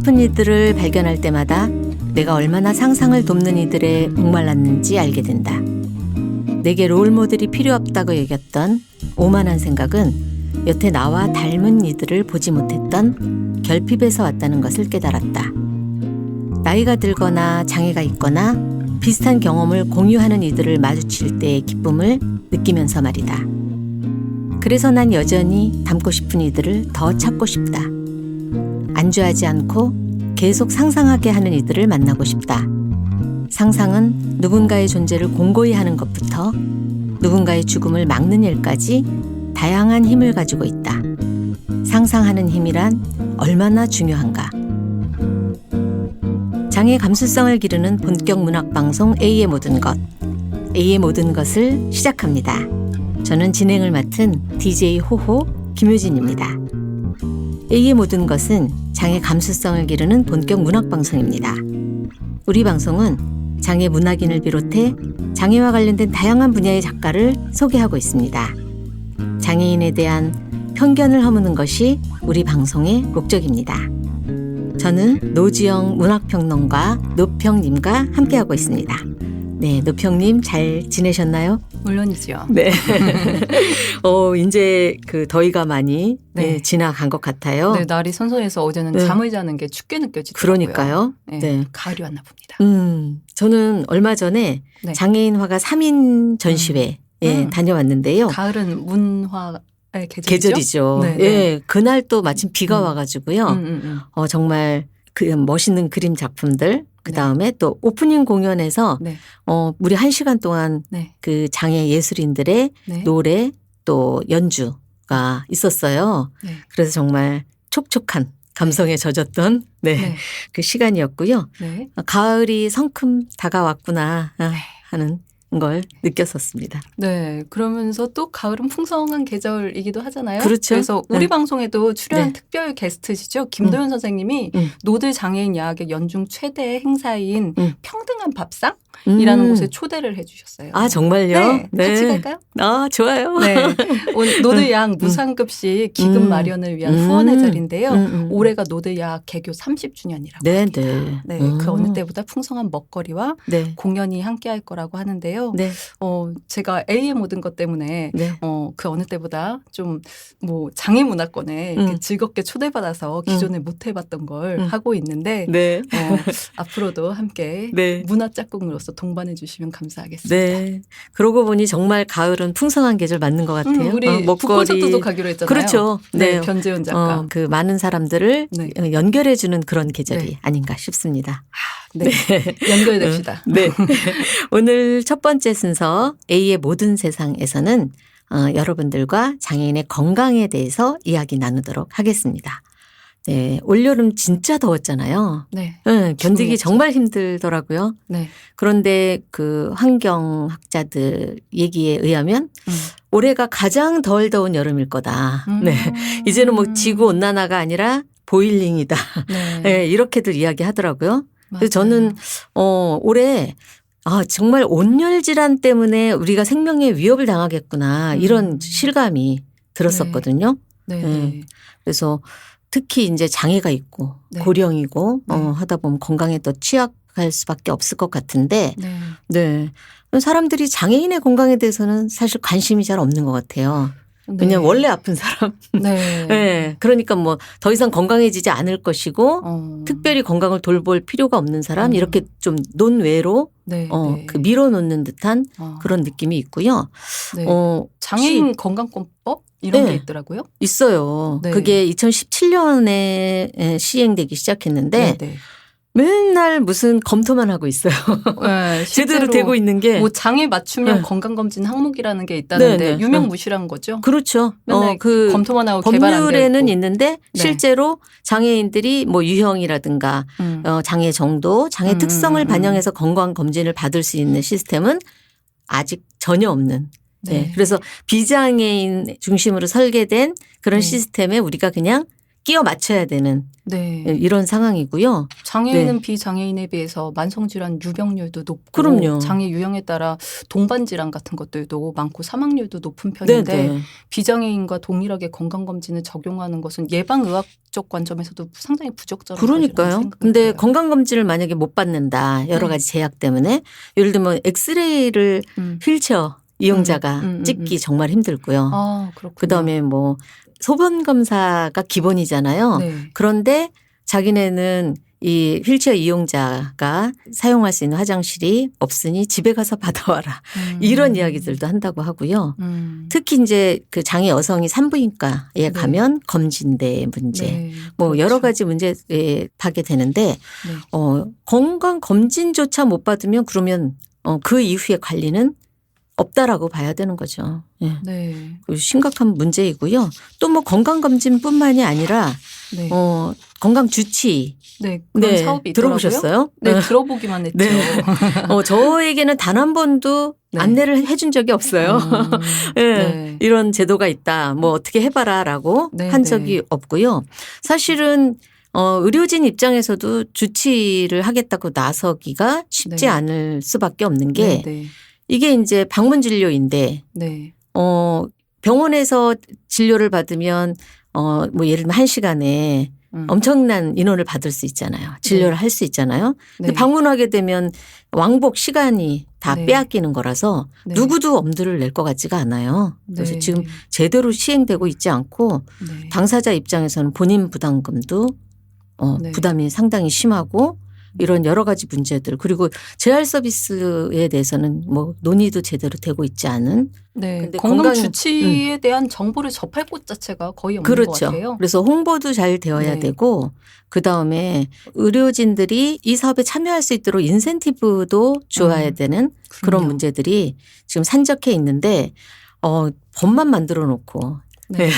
싶은 이들을 발견할 때마다 내가 얼마나 상상을 돕는 이들에 목말랐는지 알게 된다. 내게 롤모델이 필요 없다고 여겼던 오만한 생각은 여태 나와 닮은 이들을 보지 못했던 결핍에서 왔다는 것을 깨달았다. 나이가 들거나 장애가 있거나 비슷한 경험을 공유하는 이들을 마주칠 때의 기쁨을 느끼면서 말이다. 그래서 난 여전히 닮고 싶은 이들을 더 찾고 싶다. 안주하지 않고 계속 상상하게 하는 이들을 만나고 싶다. 상상은 누군가의 존재를 공고히 하는 것부터 누군가의 죽음을 막는 일까지 다양한 힘을 가지고 있다. 상상하는 힘이란 얼마나 중요한가. 장애 감수성을 기르는 본격 문학방송 A의 모든 것. A의 모든 것을 시작합니다. 저는 진행을 맡은 DJ 호호 김효진입니다. A의 모든 것은 장애 감수성을 기르는 본격 문학방송입니다. 우리 방송은 장애 문학인을 비롯해 장애와 관련된 다양한 분야의 작가를 소개하고 있습니다. 장애인에 대한 편견을 허무는 것이 우리 방송의 목적입니다. 저는 노지영 문학평론가 노평님과 함께하고 있습니다. 네, 노평님 잘 지내셨나요? 물론이죠. 네. 이제 그 더위가 많이 지나간 것 같아요. 네, 날이 선선해서 어제는 잠을 자는 게 춥게 느껴지더라고요. 그러니까요. 네. 가을이 왔나 봅니다. 저는 얼마 전에 장애인화가 3인 전시회 다녀왔는데요. 가을은 문화의 계절이죠. 예, 그날 또 마침 비가 와가지고요. 정말 그 멋있는 그림 작품들. 그 다음에 또 오프닝 공연에서 무려 1시간 동안 그 장애 예술인들의 노래 또 연주가 있었어요. 그래서 정말 촉촉한 감성에 젖었던 그 시간이었고요. 가을이 성큼 다가왔구나 하는 걸 느꼈었습니다. 네, 그러면서 또 가을은 풍성한 계절이기도 하잖아요. 그렇죠. 그래서 우리 방송에도 출연한 특별 게스트시죠. 김도현 선생님이 노들 장애인 야학의 연중 최대 행사인 평등한 밥상이라는 곳에 초대를 해 주셨어요. 아, 정말요? 네. 같이 갈까요? 아, 좋아요. 네. 노들 야학 무상급식 기금 마련을 위한 후원의 자리인데요. 올해가 노들 야학 개교 30주년이라고 합니다. 네, 그 어느 때보다 풍성한 먹거리와 공연이 함께할 거라고 하는데요. 제가 A의 모든 것 때문에 그 어느 때보다 좀 뭐 장애 문화권에 이렇게 즐겁게 초대받아서 기존에 못 해봤던 걸 하고 있는데 앞으로도 함께 문화 짝꿍으로서 동반해 주시면 감사하겠습니다. 네. 그러고 보니 정말 가을은 풍성한 계절 맞는 것 같아요. 우리 북콘서트도 가기로 했잖아요. 그렇죠. 네, 변재현 작가. 그 많은 사람들을 연결해 주는 그런 계절이 아닌가 싶습니다. 네. 연결됩시다. 네. 오늘 첫 번째 순서 A의 모든 세상에서는 여러분들과 장애인의 건강에 대해서 이야기 나누도록 하겠습니다. 네, 올여름 진짜 더웠잖아요. 견디기 정말 힘들더라고요. 그런데 그 환경학자들 얘기에 의하면 올해가 가장 덜 더운 여름일 거다. 이제는 뭐 지구 온난화가 아니라 보일링이다. 이렇게들 이야기하더라고요. 그래서 저는 올해 정말 온열 질환 때문에 우리가 생명에 위협을 당하겠구나 이런 실감이 들었었거든요. 그래서 특히 이제 장애가 있고 고령이고 하다 보면 건강에 더 취약할 수밖에 없을 것 같은데 사람들이 장애인의 건강에 대해서는 사실 관심이 잘 없는 것 같아요. 그냥 원래 아픈 사람. 그러니까 뭐 더 이상 건강해지지 않을 것이고 특별히 건강을 돌볼 필요가 없는 사람 이렇게 좀 논외로 그 밀어놓는 듯한 그런 느낌이 있고요. 장애인 건강권법 이런 게 있더라고요. 있어요. 그게 2017년에 시행되기 시작했는데 맨날 무슨 검토만 하고 있어요. 제대로 되고 있는 게. 뭐 장애 맞춤형 건강검진 항목이라는 게 있다는데 유명무실한 거죠. 그렇죠. 맨날 검토만 하고 개발 안 되고. 법률에는 있는데 실제로 장애인들이 뭐 유형이라든가 장애 정도, 장애 특성을 반영해서 건강검진을 받을 수 있는 시스템은 아직 전혀 없는. 그래서 비장애인 중심으로 설계된 그런 시스템에 우리가 그냥 끼워 맞춰야 되는 네. 이런 상황이고요. 장애인은 네. 비장애인에 비해서 만성질환 유병률도 높고 그럼요. 장애 유형에 따라 동반질환 같은 것들도 많고 사망률도 높은 편인데 네네. 비장애인과 동일하게 건강검진을 적용하는 것은 예방의학적 관점에서도 상당히 부적절한 그러니까요. 근데 건강검진을 만약에 못 받는다. 여러 가지 제약 때문에 예를 들면 엑스레이를 휠체어 이용자가 찍기 정말 힘들고요. 아, 그다음에 뭐 소변 검사가 기본이잖아요. 네. 그런데 자기네는 이 휠체어 이용자가 사용할 수 있는 화장실이 없으니 집에 가서 받아와라. 이런 이야기들도 한다고 하고요. 특히 이제 그 장애 여성이 산부인과에 네. 가면 검진대 문제 네. 뭐 그렇죠. 여러 가지 문제에 하게 되는데 네. 건강 검진조차 못 받으면 그러면 그 이후의 관리는 없다라고 봐야 되는 거죠. 예. 네. 심각한 문제이고요. 또 뭐 건강검진뿐만이 아니라 네. 건강주치. 네, 그런 네. 사업이 있더라고요. 들어보셨어요? 네, 들어보기만 했죠. 네. 저에게는 단 한 번도 네. 안내를 해준 적이 없어요. 네. 네. 이런 제도가 있다. 뭐 어떻게 해봐라라고 네. 한 적이 네. 없고요. 사실은 의료진 입장에서도 주치를 하겠다고 나서기가 쉽지 네. 않을 수밖에 없는 게 네. 이게 이제 방문 진료인데 네. 병원에서 진료를 받으면 뭐 예를 들면 1시간에 엄청난 인원을 받을 수 있잖아요. 진료를 네. 할 수 있잖아요. 근데 네. 방문하게 되면 왕복 시간이 다 네. 빼앗기는 거라서 네. 누구도 엄두를 낼 것 같지가 않아요. 그래서 네. 지금 제대로 시행되고 있지 않고 네. 당사자 입장에서는 본인 부담금도 네. 부담이 상당히 심하고 이런 여러 가지 문제들 그리고 재활 서비스에 대해서는 뭐 논의도 제대로 되고 있지 않은 네. 건강 주치에 대한 정보를 접할 곳 자체가 거의 없는 그렇죠. 것 같아요. 그래서 홍보도 잘 되어야 네. 되고 그다음에 의료진들이 이 사업에 참여할 수 있도록 인센티브도 주어야 되는 그런 문제들이 지금 산적해 있는데 법만 만들어 놓고 네.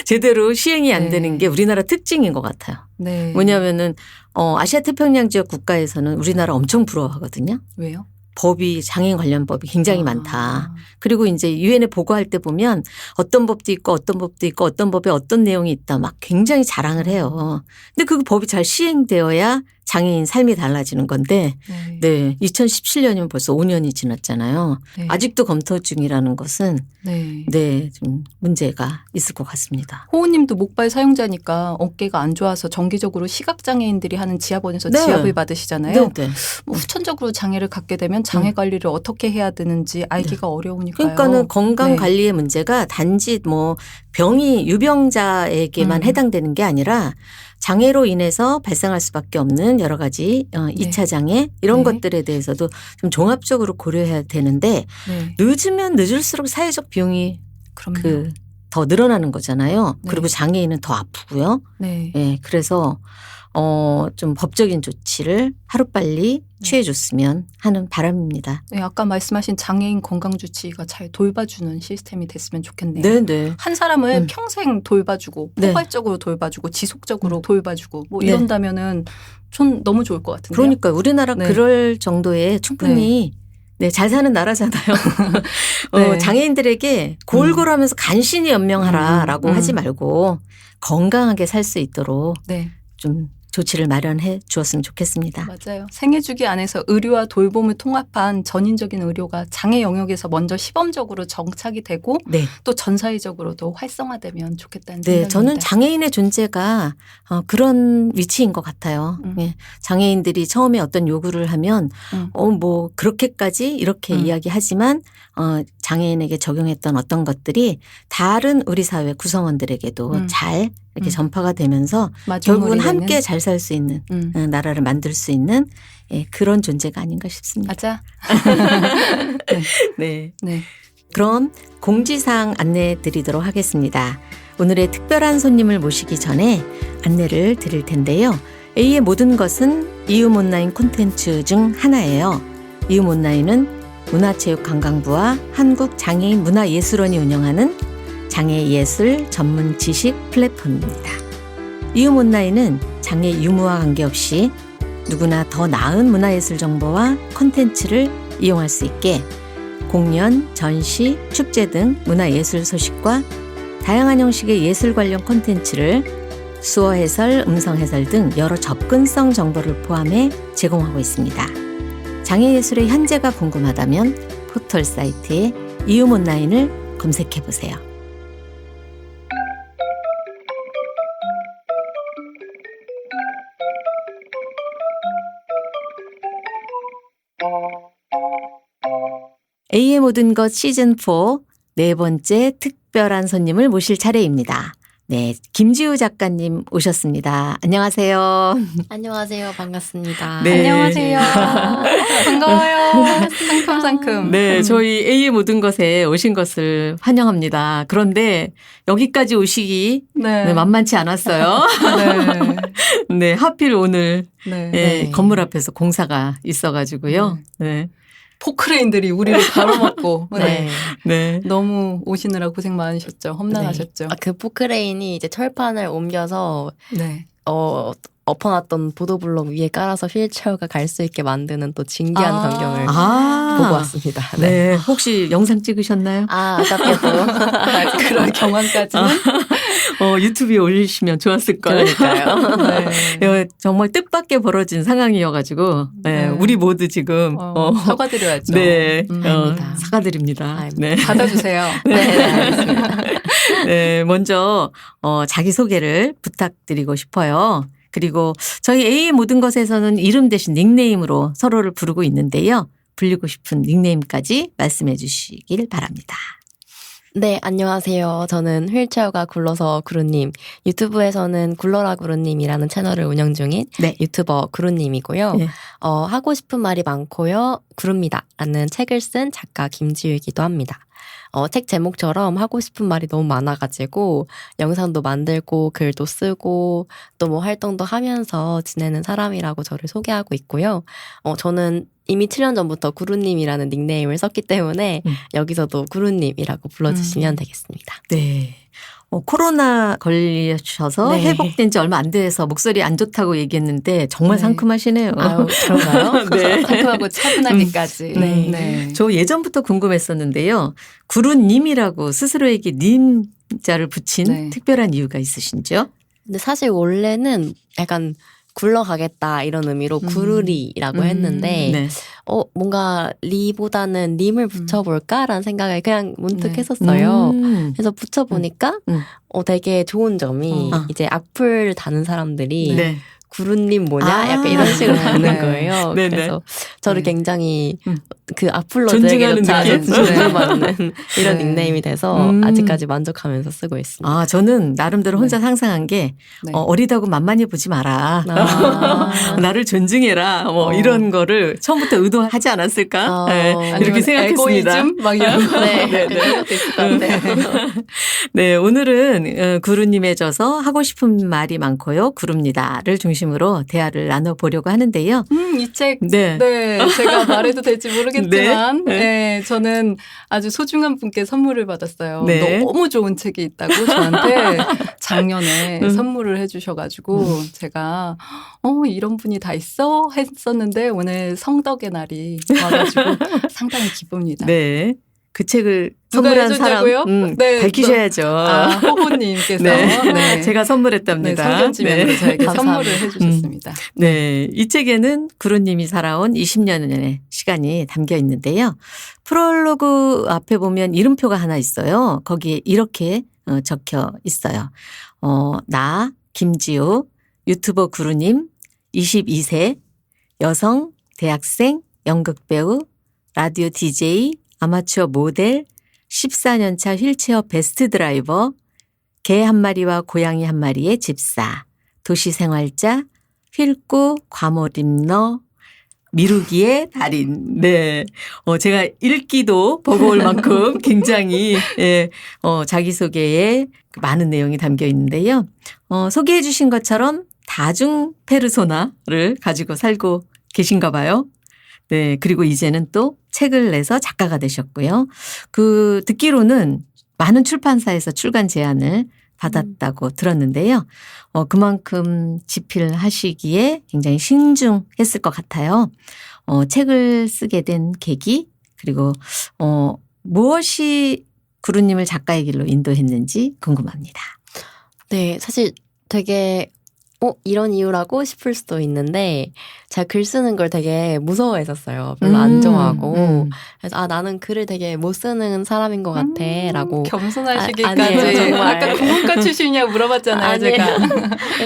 제대로 시행이 안 되는 네. 게 우리나라 특징인 것 같아요. 네. 뭐냐면은 아시아 태평양 지역 국가에서는 우리나라 엄청 부러워하거든요. 왜요? 법이 장애인 관련 법이 굉장히 많다. 그리고 이제 유엔에 보고할 때 보면 어떤 법도 있고 어떤 법도 있고 어떤 법에 어떤 내용이 있다 막 굉장히 자랑을 해요. 근데 그 법이 잘 시행되어야 장애인 삶이 달라지는 건데 네. 2017년이면 벌써 5년이 지났잖아요. 네. 아직도 검토 중이라는 것은 네, 좀 문제가 있을 것 같습니다. 호우님도 목발 사용자니까 어깨가 안 좋아서 정기적으로 시각장애인들이 하는 지압원에서 네. 지압을 받으시잖아요. 네. 뭐 후천적으로 장애를 갖게 되면 장애 관리를 어떻게 해야 되는지 알기가 어려우니까요. 그러니까는 건강 관리의 문제가 단지 뭐 병이 유병자에게만 해당되는 게 아니라 장애로 인해서 발생할 수밖에 없는 여러 가지 2차 장애 이런 것들에 대해서도 좀 종합적으로 고려해야 되는데 늦으면 늦을수록 사회적 비용이 더 늘어나는 거잖아요. 그리고 장애인은 더 아프고요. 네, 그래서 좀 법적인 조치를 하루빨리 취해줬으면 하는 바람입니다. 네, 아까 말씀하신 장애인 건강주치가 잘 돌봐주는 시스템이 됐으면 좋겠네요. 네네. 한 사람을 평생 돌봐주고 포괄적으로 돌봐주고 지속적으로 돌봐주고 뭐 이런다면은 전 너무 좋을 것 같은데요. 그러니까 우리나라 그럴 정도의 충분히 잘 사는 나라잖아요. 장애인들에게 골골하면서 간신히 연명하라라고 하지 말고 건강하게 살 수 있도록 좀 조치를 마련해 주었으면 좋겠습니다. 맞아요. 생애주기 안에서 의료와 돌봄을 통합한 전인적인 의료가 장애 영역에서 먼저 시범적으로 정착이 되고 또 전사회적으로도 활성화되면 좋겠다는 생각입니다. 저는 장애인의 존재가 그런 위치인 것 같아요. 장애인들이 처음에 어떤 요구를 하면 뭐 그렇게까지 이렇게 이야기하지만 장애인에게 적용했던 어떤 것들이 다른 우리 사회 구성원들에게도 잘 이렇게 전파가 되면서 결국은 함께 잘 살 수 있는 나라를 만들 수 있는 그런 존재가 아닌가 싶습니다. 맞아. 네. 그럼 공지사항 안내해 드리도록 하겠습니다. 오늘의 특별한 손님을 모시기 전에 안내를 드릴 텐데요. A의 모든 것은 이음 온라인 콘텐츠 중 하나예요. 이음 온라인은 문화체육관광부와 한국장애인문화예술원이 운영하는 장애예술 전문 지식 플랫폼입니다. 이음 온라인은 장애 유무와 관계없이 누구나 더 나은 문화예술 정보와 콘텐츠를 이용할 수 있게 공연, 전시, 축제 등 문화예술 소식과 다양한 형식의 예술 관련 콘텐츠를 수어 해설, 음성 해설 등 여러 접근성 정보를 포함해 제공하고 있습니다. 장애예술의 현재가 궁금하다면 포털 사이트에 이음 온라인을 검색해 보세요. A의 모든 것 시즌4 네 번째 특별한 손님을 모실 차례입니다. 네, 김지우 작가님 오셨습니다. 안녕하세요. 안녕하세요. 반갑습니다. 네. 안녕하세요. 반가워요. 상큼상큼. 네, 저희 A의 모든 것에 오신 것을 환영합니다. 그런데 여기까지 오시기 네, 만만치 않았어요. 네. 네, 하필 오늘 네. 네, 건물 앞에서 공사가 있어가지고요. 네. 포크레인들이 우리를 가로막고 네. 네. 너무 오시느라 고생 많으셨죠. 험난하셨죠. 네. 그 포크레인이 이제 철판을 옮겨서 네. 엎어놨던 보도블록 위에 깔아서 휠체어가 갈 수 있게 만드는 또 진기한 광경을 보고 왔습니다. 네. 혹시 영상 찍으셨나요? 아깝게도 그런 경험까지는 유튜브에 올리시면 좋았을 걸. 그러니까요. 네. 정말 뜻밖의 벌어진 상황이어가지고 네. 우리 모두 지금 사과드려야죠. 네, 아닙니다. 사과드립니다. 네. 받아주세요. 네, 알겠습니다. 네, 먼저 자기 소개를 부탁드리고 싶어요. 그리고 저희 A의 모든 것에서는 이름 대신 닉네임으로 서로를 부르고 있는데요. 불리고 싶은 닉네임까지 말씀해 주시길 바랍니다. 네, 안녕하세요. 저는 휠체어가 굴러서 구루님, 유튜브에서는 굴러라 구루님이라는 채널을 운영 중인 네. 유튜버 구루님이고요. 네. 하고 싶은 말이 많고요. 구릅니다. 라는 책을 쓴 작가 김지우이기도 합니다. 책 제목처럼 하고 싶은 말이 너무 많아가지고 영상도 만들고 글도 쓰고 또 뭐 활동도 하면서 지내는 사람이라고 저를 소개하고 있고요. 저는 이미 7년 전부터 구루님이라는 닉네임을 썼기 때문에 여기서도 구루님이라고 불러주시면 되겠습니다. 네. 코로나 걸리셔서 네. 회복된 지 얼마 안 돼서 목소리 안 좋다고 얘기했는데 정말 네. 상큼하시네요. 아유, 그런가요? 네. 상큼하고 차분하기까지. 네. 저 예전부터 궁금했었는데요. 구루님이라고 스스로에게 님자를 붙인 네. 특별한 이유가 있으신지요? 근데 사실 원래는 약간 굴러가겠다 이런 의미로 구루리라고 했는데 네. 뭔가 리보다는 님을 붙여볼까라는 생각을 그냥 문득 했었어요. 그래서 붙여보니까 되게 좋은 점이 이제 악플 다는 사람들이 네. 구루님 뭐냐? 약간 이런 식으로 다는 거예요. 네네. 그래서 저를 굉장히 그 존중하는 악플러들에게 느낌? 존중받는 이런 네. 닉네임이 돼서 아직까지 만족하면서 쓰고 있습니다. 저는 나름대로 혼자 상상한 게 네. 어리다고 만만히 보지 마라. 나를 존중해라. 이런 거를 처음부터 의도하지 않았을까? 네, 이렇게 생각했습니다. 에고이즘? 막 이런 거. 네, 그런 것도 있을 것 같아요. 네, 오늘은 구루님에 져서 하고 싶은 말이 많고요. 구릅니다를 중심으로 대화를 나눠보려고 하는데요. 이 책, 네. 제가 말해도 될지 모르겠지만, 네. 네, 저는 아주 소중한 분께 선물을 받았어요. 네. 너무 좋은 책이 있다고 저한테 작년에 선물을 해주셔가지고, 제가, 이런 분이 다 있어? 했었는데, 오늘 성덕의 날이 와가지고 상당히 기쁩니다. 네. 그 책을 누가 선물한 사람 해줬냐고요? 네, 밝히셔야죠. 호호님께서. 네. 네. 제가 선물했답니다. 네, 성견지명으로 저에게 감사합니다. 선물을 해주셨습니다. 네. 이 책에는 구루님이 살아온 20년의 시간이 담겨 있는데요. 프롤로그 앞에 보면 이름표가 하나 있어요. 거기에 이렇게 적혀 있어요. 나, 김지우, 유튜버 구루님, 22세, 여성, 대학생, 연극배우, 라디오 DJ, 아마추어 모델, 14년차 휠체어 베스트 드라이버, 개 한 마리와 고양이 한 마리의 집사, 도시생활자, 휠꾸, 과몰입너, 미루기의 달인. 네. 제가 읽기도 버거울 만큼 굉장히, 자기소개에 많은 내용이 담겨 있는데요. 소개해 주신 것처럼 다중 페르소나를 가지고 살고 계신가 봐요. 네. 그리고 이제는 또 책을 내서 작가가 되셨고요. 듣기로는 많은 출판사에서 출간 제안을 받았다고 들었는데요. 그만큼 집필하시기에 굉장히 신중했을 것 같아요. 책을 쓰게 된 계기, 그리고, 무엇이 구루님을 작가의 길로 인도했는지 궁금합니다. 네, 사실 되게 이런 이유라고 싶을 수도 있는데 제가 글 쓰는 걸 되게 무서워했었어요. 별로 안 좋아하고. 그래서 나는 글을 되게 못 쓰는 사람인 것 같아 라고. 겸손하시기까지. 아니에요, 아까 국문과 출신이냐고 물어봤잖아요. 제가.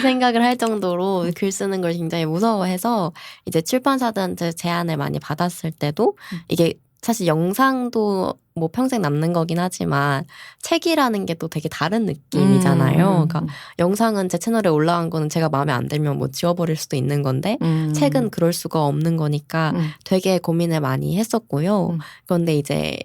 생각을 할 정도로 글 쓰는 걸 굉장히 무서워해서 이제 출판사들한테 제안을 많이 받았을 때도 이게 사실 영상도 뭐 평생 남는 거긴 하지만 책이라는 게 또 되게 다른 느낌이잖아요. 그러니까 영상은 제 채널에 올라간 거는 제가 마음에 안 들면 뭐 지워버릴 수도 있는 건데 책은 그럴 수가 없는 거니까 되게 고민을 많이 했었고요. 그런데 이제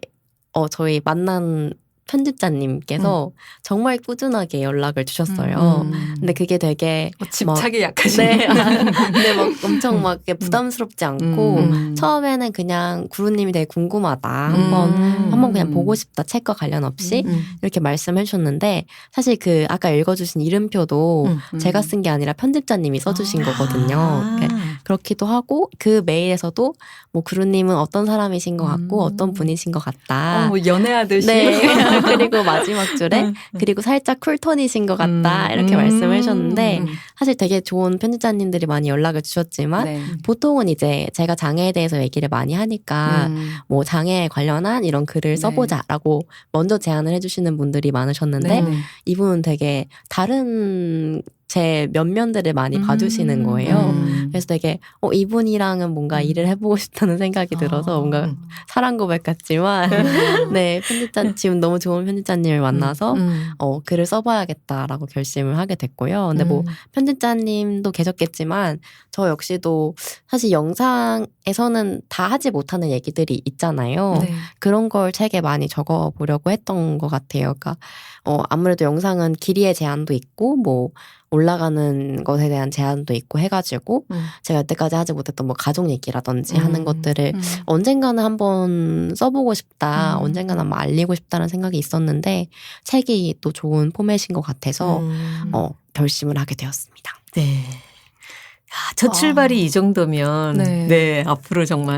저희 만난 편집자님께서 정말 꾸준하게 연락을 주셨어요. 근데 그게 되게 집착이 약하시네. 네. 근데 막 엄청 막 부담스럽지 않고 처음에는 그냥 구루님이 되게 궁금하다. 한번 그냥 보고 싶다. 책과 관련 없이 이렇게 말씀해 주셨는데 사실 그 아까 읽어주신 이름표도 제가 쓴 게 아니라 편집자님이 써주신 거거든요. 그렇기도 하고 그 메일에서도 뭐 구루님은 어떤 사람이신 것 같고 어떤 분이신 것 같다. 뭐 연애하듯이. 네. 그리고 마지막 줄에 그리고 살짝 쿨톤이신 것 같다 이렇게 말씀을 하셨는데 사실 되게 좋은 편집자님들이 많이 연락을 주셨지만 네. 보통은 이제 제가 장애에 대해서 얘기를 많이 하니까 뭐 장애에 관련한 이런 글을 써보자라고 먼저 제안을 해주시는 분들이 많으셨는데 이분은 되게 다른 제 면면들을 많이 봐주시는 거예요. 그래서 되게 이분이랑은 뭔가 일을 해보고 싶다는 생각이 들어서 뭔가 사랑 고백 같지만 네, 지금 너무 좋은 편집자님을 만나서 글을 써봐야겠다라고 결심을 하게 됐고요. 근데 뭐 편집자님도 계셨겠지만 저 역시도 사실 영상에서는 다 하지 못하는 얘기들이 있잖아요. 네. 그런 걸 책에 많이 적어보려고 했던 것 같아요. 그러니까 아무래도 영상은 길이의 제한도 있고 뭐 올라가는 것에 대한 제한도 있고 해가지고 제가 여태까지 하지 못했던 뭐 가족 얘기라든지 하는 것들을 언젠가는 한번 써보고 싶다, 언젠가는 한번 알리고 싶다는 생각이 있었는데 책이 또 좋은 포맷인 것 같아서 결심을 하게 되었습니다. 네. 첫 출발이 이 정도면 네 앞으로 정말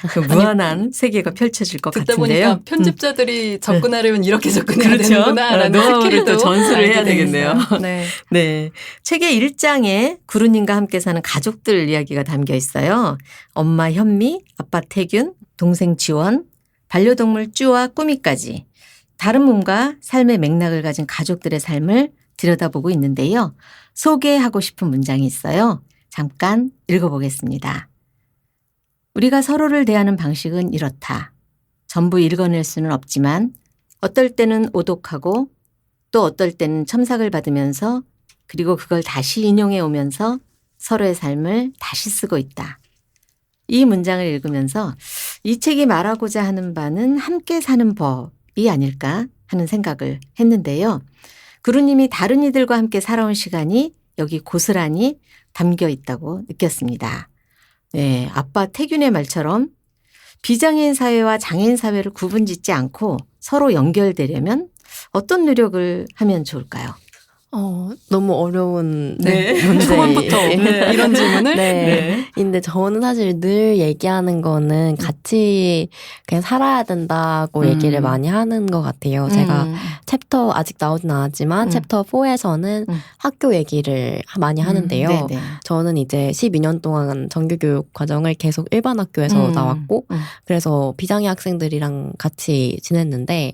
그 무한한 세계가 펼쳐질 것 듣다 같은데요. 보니까 편집자들이 접근하려면 이렇게 접근해야 그렇죠. 되는구나라는 노하우를 또 전수를 해야 되겠네요. 네. 네. 책의 1장에 구루님과 함께 사는 가족들 이야기가 담겨 있어요. 엄마 현미, 아빠 태균, 동생 지원, 반려동물 쭈와 꾸미까지 다른 몸과 삶의 맥락을 가진 가족들의 삶을 들여다보고 있는데요. 소개하고 싶은 문장이 있어요. 잠깐 읽어보겠습니다. 우리가 서로를 대하는 방식은 이렇다. 전부 읽어낼 수는 없지만 어떨 때는 오독하고 또 어떨 때는 첨삭을 받으면서 그리고 그걸 다시 인용해 오면서 서로의 삶을 다시 쓰고 있다. 이 문장을 읽으면서 이 책이 말하고자 하는 바는 함께 사는 법이 아닐까 하는 생각을 했는데요. 구루님이 다른 이들과 함께 살아온 시간이 여기 고스란히 담겨 있다고 느꼈습니다. 네, 아빠 태균의 말처럼 비장애인 사회와 장애인 사회를 구분짓지 않고 서로 연결되려면 어떤 노력을 하면 좋을까요? 너무 어려운 초반부터 이런 질문을. 근데 저는 사실 늘 얘기하는 거는 같이 그냥 살아야 된다고 얘기를 많이 하는 것 같아요. 제가 챕터 아직 나오진 않았지만 챕터 4에서는 학교 얘기를 많이 하는데요. 저는 이제 12년 동안 정규교육 과정을 계속 일반 학교에서 나왔고 그래서 비장애 학생들이랑 같이 지냈는데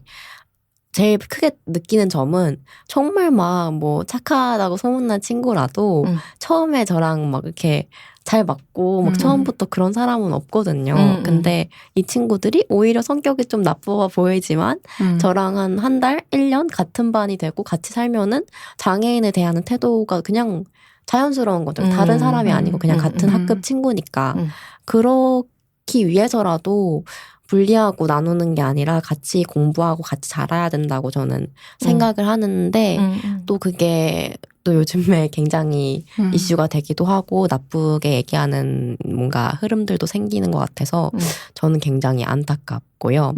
제일 크게 느끼는 점은 정말 막 뭐 착하다고 소문난 친구라도 처음에 저랑 막 이렇게 잘 맞고 막 처음부터 그런 사람은 없거든요. 근데 이 친구들이 오히려 성격이 좀 나빠 보이지만 저랑 한 달, 1년 같은 반이 되고 같이 살면은 장애인에 대한 태도가 그냥 자연스러운 거죠. 다른 사람이 아니고 그냥 같은 학급 친구니까. 그렇기 위해서라도 분리하고 나누는 게 아니라 같이 공부하고 같이 자라야 된다고 저는 생각을 하는데 또 그게 또 요즘에 굉장히 이슈가 되기도 하고 나쁘게 얘기하는 뭔가 흐름들도 생기는 것 같아서 저는 굉장히 안타깝습니다. 있고요.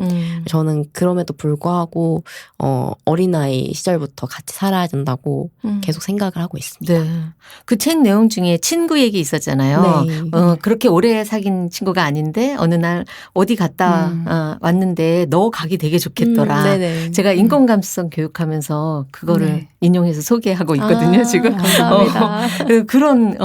저는 그럼에도 불구하고 어린아이 시절부터 같이 살아야 된다고 계속 생각을 하고 있습니다. 네. 그 책 내용 중에 친구 얘기 있었잖아요. 네. 그렇게 오래 사귄 친구가 아닌데 어느 날 어디 갔다 왔는데 너 가기 되게 좋겠더라. 제가 인권감수성 교육하면서 그거를 네. 인용해서 소개하고 있거든요. 지금. 감사합니다. 그런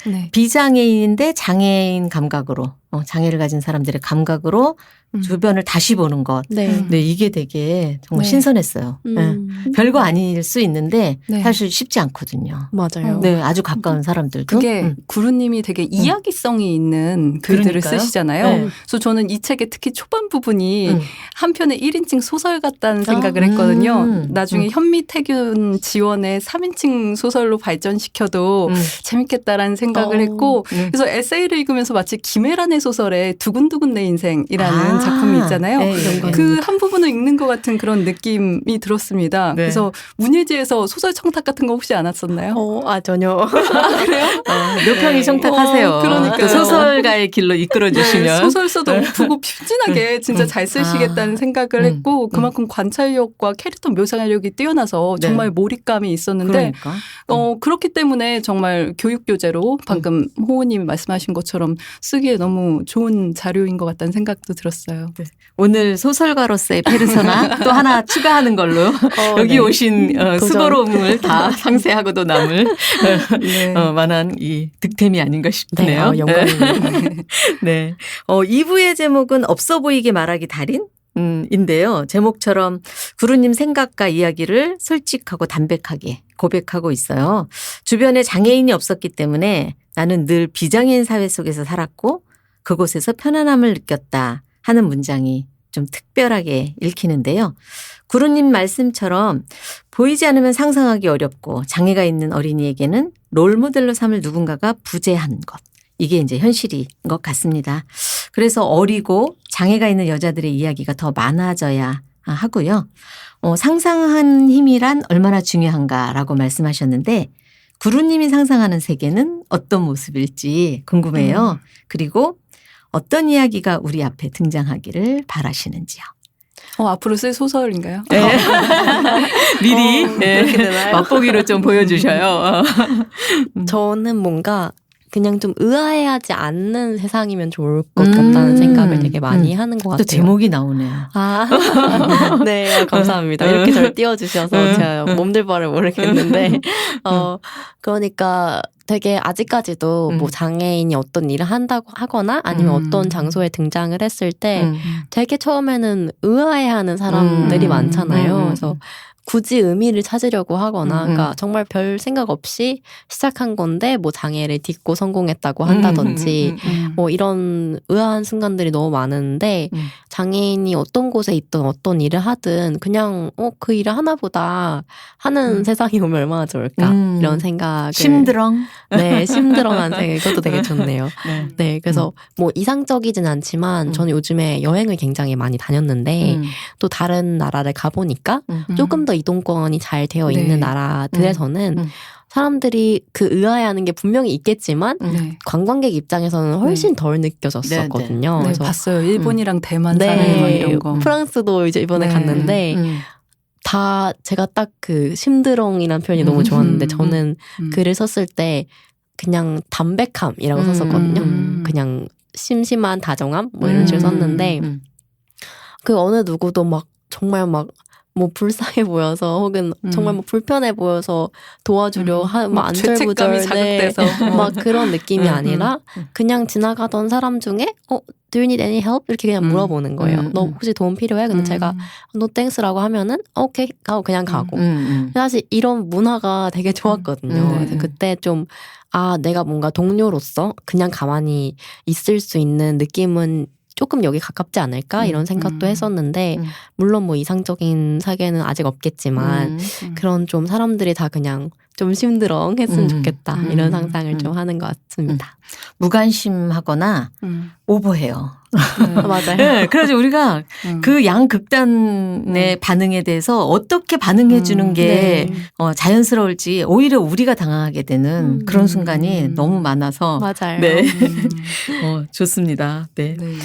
네. 비장애인인데 장애인 감각으로 장애를 가진 사람들의 감각으로 주변을 다시 보는 것. 네. 네, 이게 되게 정말 네. 신선했어요. 네. 별거 아닐 수 있는데 네. 사실 쉽지 않거든요. 맞아요. 네, 아주 가까운 사람들도. 그게 구루님이 되게 이야기성이 있는 글들을 그러니까요. 쓰시잖아요. 네. 그래서 저는 이 책의 특히 초반 부분이 한편의 1인칭 소설 같다는 생각을 했거든요. 나중에 현미태균 지원의 3인칭 소설로 발전시켜도 재밌겠다라는 생각을 했고 그래서 에세이를 읽으면서 마치 김혜란의 소설에 두근두근 내 인생이라는 작품이 있잖아요. 그 한 부분을 읽는 것 같은 그런 느낌이 들었습니다. 네. 그래서 문예지에서 소설 청탁 같은 거 혹시 안 왔었나요? 전혀. 그래요? 묘평이 청탁하세요. 그러니까요. 소설가의 길로 이끌어 주시면. 소설서도 보고 퓨진하게 진짜 잘 쓰시겠다는 생각을 했고 그만큼 관찰력과 캐릭터 묘사력이 뛰어나서 정말 몰입감이 있었는데 그러니까. 그렇기 때문에 정말 교육교재로 방금 호우님이 말씀하신 것처럼 쓰기에 너무 좋은 자료인 것 같다는 생각도 들었어요. 네. 오늘 소설가로서의 페르소나 또 하나 추가하는 걸로 여기 네. 오신 수고로움을 다 상세하고도 남을 네. 만한 이 득템이 아닌가 싶네요. 네, 영광입니다. 네. 2부의 제목은 없어 보이게 말하기 달인? 인데요. 제목처럼 구루님 생각과 이야기를 솔직하고 담백하게 고백하고 있어요. 주변에 장애인이 없었기 때문에 나는 늘 비장애인 사회 속에서 살았고 그곳에서 편안함을 느꼈다 하는 문장이 좀 특별하게 읽히는데요. 구루님 말씀처럼 보이지 않으면 상상하기 어렵고 장애가 있는 어린이에게는 롤모델로 삼을 누군가가 부재한 것. 이게 이제 현실인 것 같습니다. 그래서 어리고 장애가 있는 여자들의 이야기가 더 많아져야 하고요. 상상한 힘이란 얼마나 중요한가라고 말씀하셨는데 구루님이 상상하는 세계는 어떤 모습일지 궁금해요. 그리고 어떤 이야기가 우리 앞에 등장하기를 바라시는지요. 앞으로 쓸 소설인가요? 네. 미리 그렇게 되나요? 맛보기로 좀 보여주셔요. 저는 뭔가 그냥 좀 의아해하지 않는 세상이면 좋을 것 같다는 생각을 되게 많이 하는 것 같아요. 또 제목이 나오네요. 네, 감사합니다. 이렇게 잘 띄워주셔서 제가 몸둘 바를 모르겠는데, 그러니까 되게 아직까지도 뭐 장애인이 어떤 일을 한다고 하거나 아니면 어떤 장소에 등장을 했을 때 되게 처음에는 의아해하는 사람들이 많잖아요. 그래서 굳이 의미를 찾으려고 하거나, 그러니까 정말 별 생각 없이 시작한 건데, 뭐 장애를 딛고 성공했다고 한다든지, 뭐 이런 의아한 순간들이 너무 많은데, 장애인이 어떤 곳에 있든 어떤 일을 하든, 그냥, 그 일을 하나보다 하는 세상이 오면 얼마나 좋을까, 이런 생각을. 심드렁? 네, 심드렁한 생각. 이것도 되게 좋네요. 네, 그래서 뭐 이상적이진 않지만, 저는 요즘에 여행을 굉장히 많이 다녔는데, 또 다른 나라를 가보니까, 조금 더 이동권이 잘 되어 있는 나라들에서는 사람들이 그 의아해하는 게 분명히 있겠지만 관광객 입장에서는 훨씬 덜 느껴졌었거든요. 네, 그래서 봤어요. 일본이랑 대만 사례 막 이런 거. 프랑스도 이제 이번에 갔는데 다 제가 딱 그 심드렁이라는 표현이 너무 좋았는데 저는 글을 썼을 때 그냥 담백함이라고 썼었거든요. 그냥 심심한 다정함 뭐 이런 식으로 썼는데 그 어느 누구도 막 정말 막 뭐 불쌍해 보여서 혹은 정말 뭐 불편해 보여서 도와주려 막 안절부절 자극돼서 막 그런 느낌이 아니라 그냥 지나가던 사람 중에 Do you need any help? 이렇게 그냥 물어보는 거예요. 너 혹시 도움 필요해? 근데 제가 No thanks라고 하면은 오케이 하고 그냥 가고 사실 이런 문화가 되게 좋았거든요. 그래서 그때 좀 내가 뭔가 동료로서 그냥 가만히 있을 수 있는 느낌은 조금 여기 가깝지 않을까 이런 생각도 했었는데 물론 뭐 이상적인 사계는 아직 없겠지만 그런 좀 사람들이 다 그냥 좀 심드렁했으면 좋겠다. 이런 상상을 좀 하는 것 같습니다. 무관심하거나 오버해요. 맞아요. 네, 그래서 우리가 그 양극단의 반응에 대해서 어떻게 반응해 주는 게 자연스러울지 오히려 우리가 당황하게 되는 그런 순간이 너무 많아서 맞아요. 네. 좋습니다. 네. 네.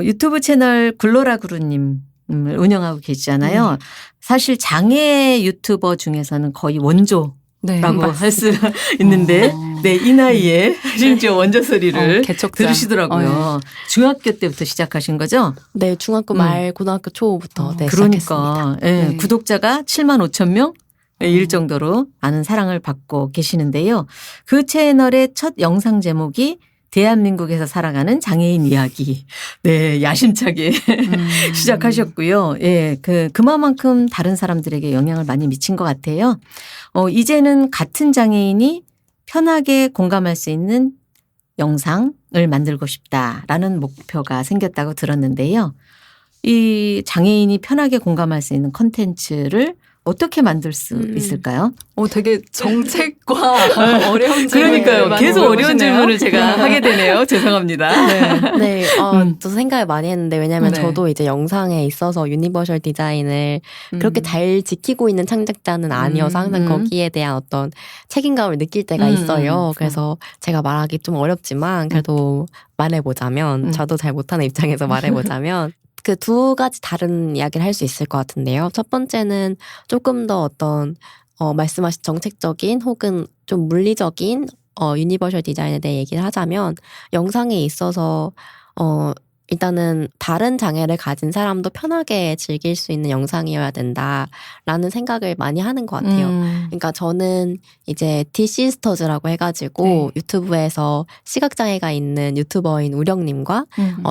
유튜브 채널 굴로라구루님 운영하고 계시잖아요. 사실 장애 유튜버 중에서는 거의 원조 라고 할 수 있는데 네, 이 나이에 심지어 원조 소리를 들으시더라고요. 중학교 때부터 시작하신 거죠? 네, 중학교 말 고등학교 초부터 네, 그러니까 시작했습니다. 네. 구독자가 7만 5천 명 일 정도로 많은 사랑을 받고 계시는데요. 그 채널의 첫 영상 제목이 대한민국에서 살아가는 장애인 이야기. 네, 야심차게 시작하셨고요. 예, 그만큼 다른 사람들에게 영향을 많이 미친 것 같아요. 이제는 같은 장애인이 편하게 공감할 수 있는 영상을 만들고 싶다라는 목표가 생겼다고 들었는데요. 이 장애인이 편하게 공감할 수 있는 콘텐츠를 어떻게 만들 수 있을까요? 되게 정책과 어려운 질문을 그러니까요. 계속 어려운 질문을 제가 하게 되네요. 죄송합니다. 네. 저 생각을 많이 했는데 왜냐하면 저도 이제 영상에 있어서 유니버셜 디자인을 그렇게 잘 지키고 있는 창작자는 아니어서 항상 거기에 대한 어떤 책임감을 느낄 때가 있어요. 그래서 제가 말하기 좀 어렵지만 그래도 말해보자면 저도 잘 못하는 입장에서 말해보자면 그 두 가지 다른 이야기를 할 수 있을 것 같은데요. 첫 번째는 조금 더 어떤 말씀하신 정책적인 혹은 좀 물리적인 유니버셜 디자인에 대해 얘기를 하자면 영상에 있어서 일단은 다른 장애를 가진 사람도 편하게 즐길 수 있는 영상이어야 된다라는 생각을 많이 하는 것 같아요. 그러니까 저는 이제 디시스터즈라고 해가지고 유튜브에서 시각장애가 있는 유튜버인 우령님과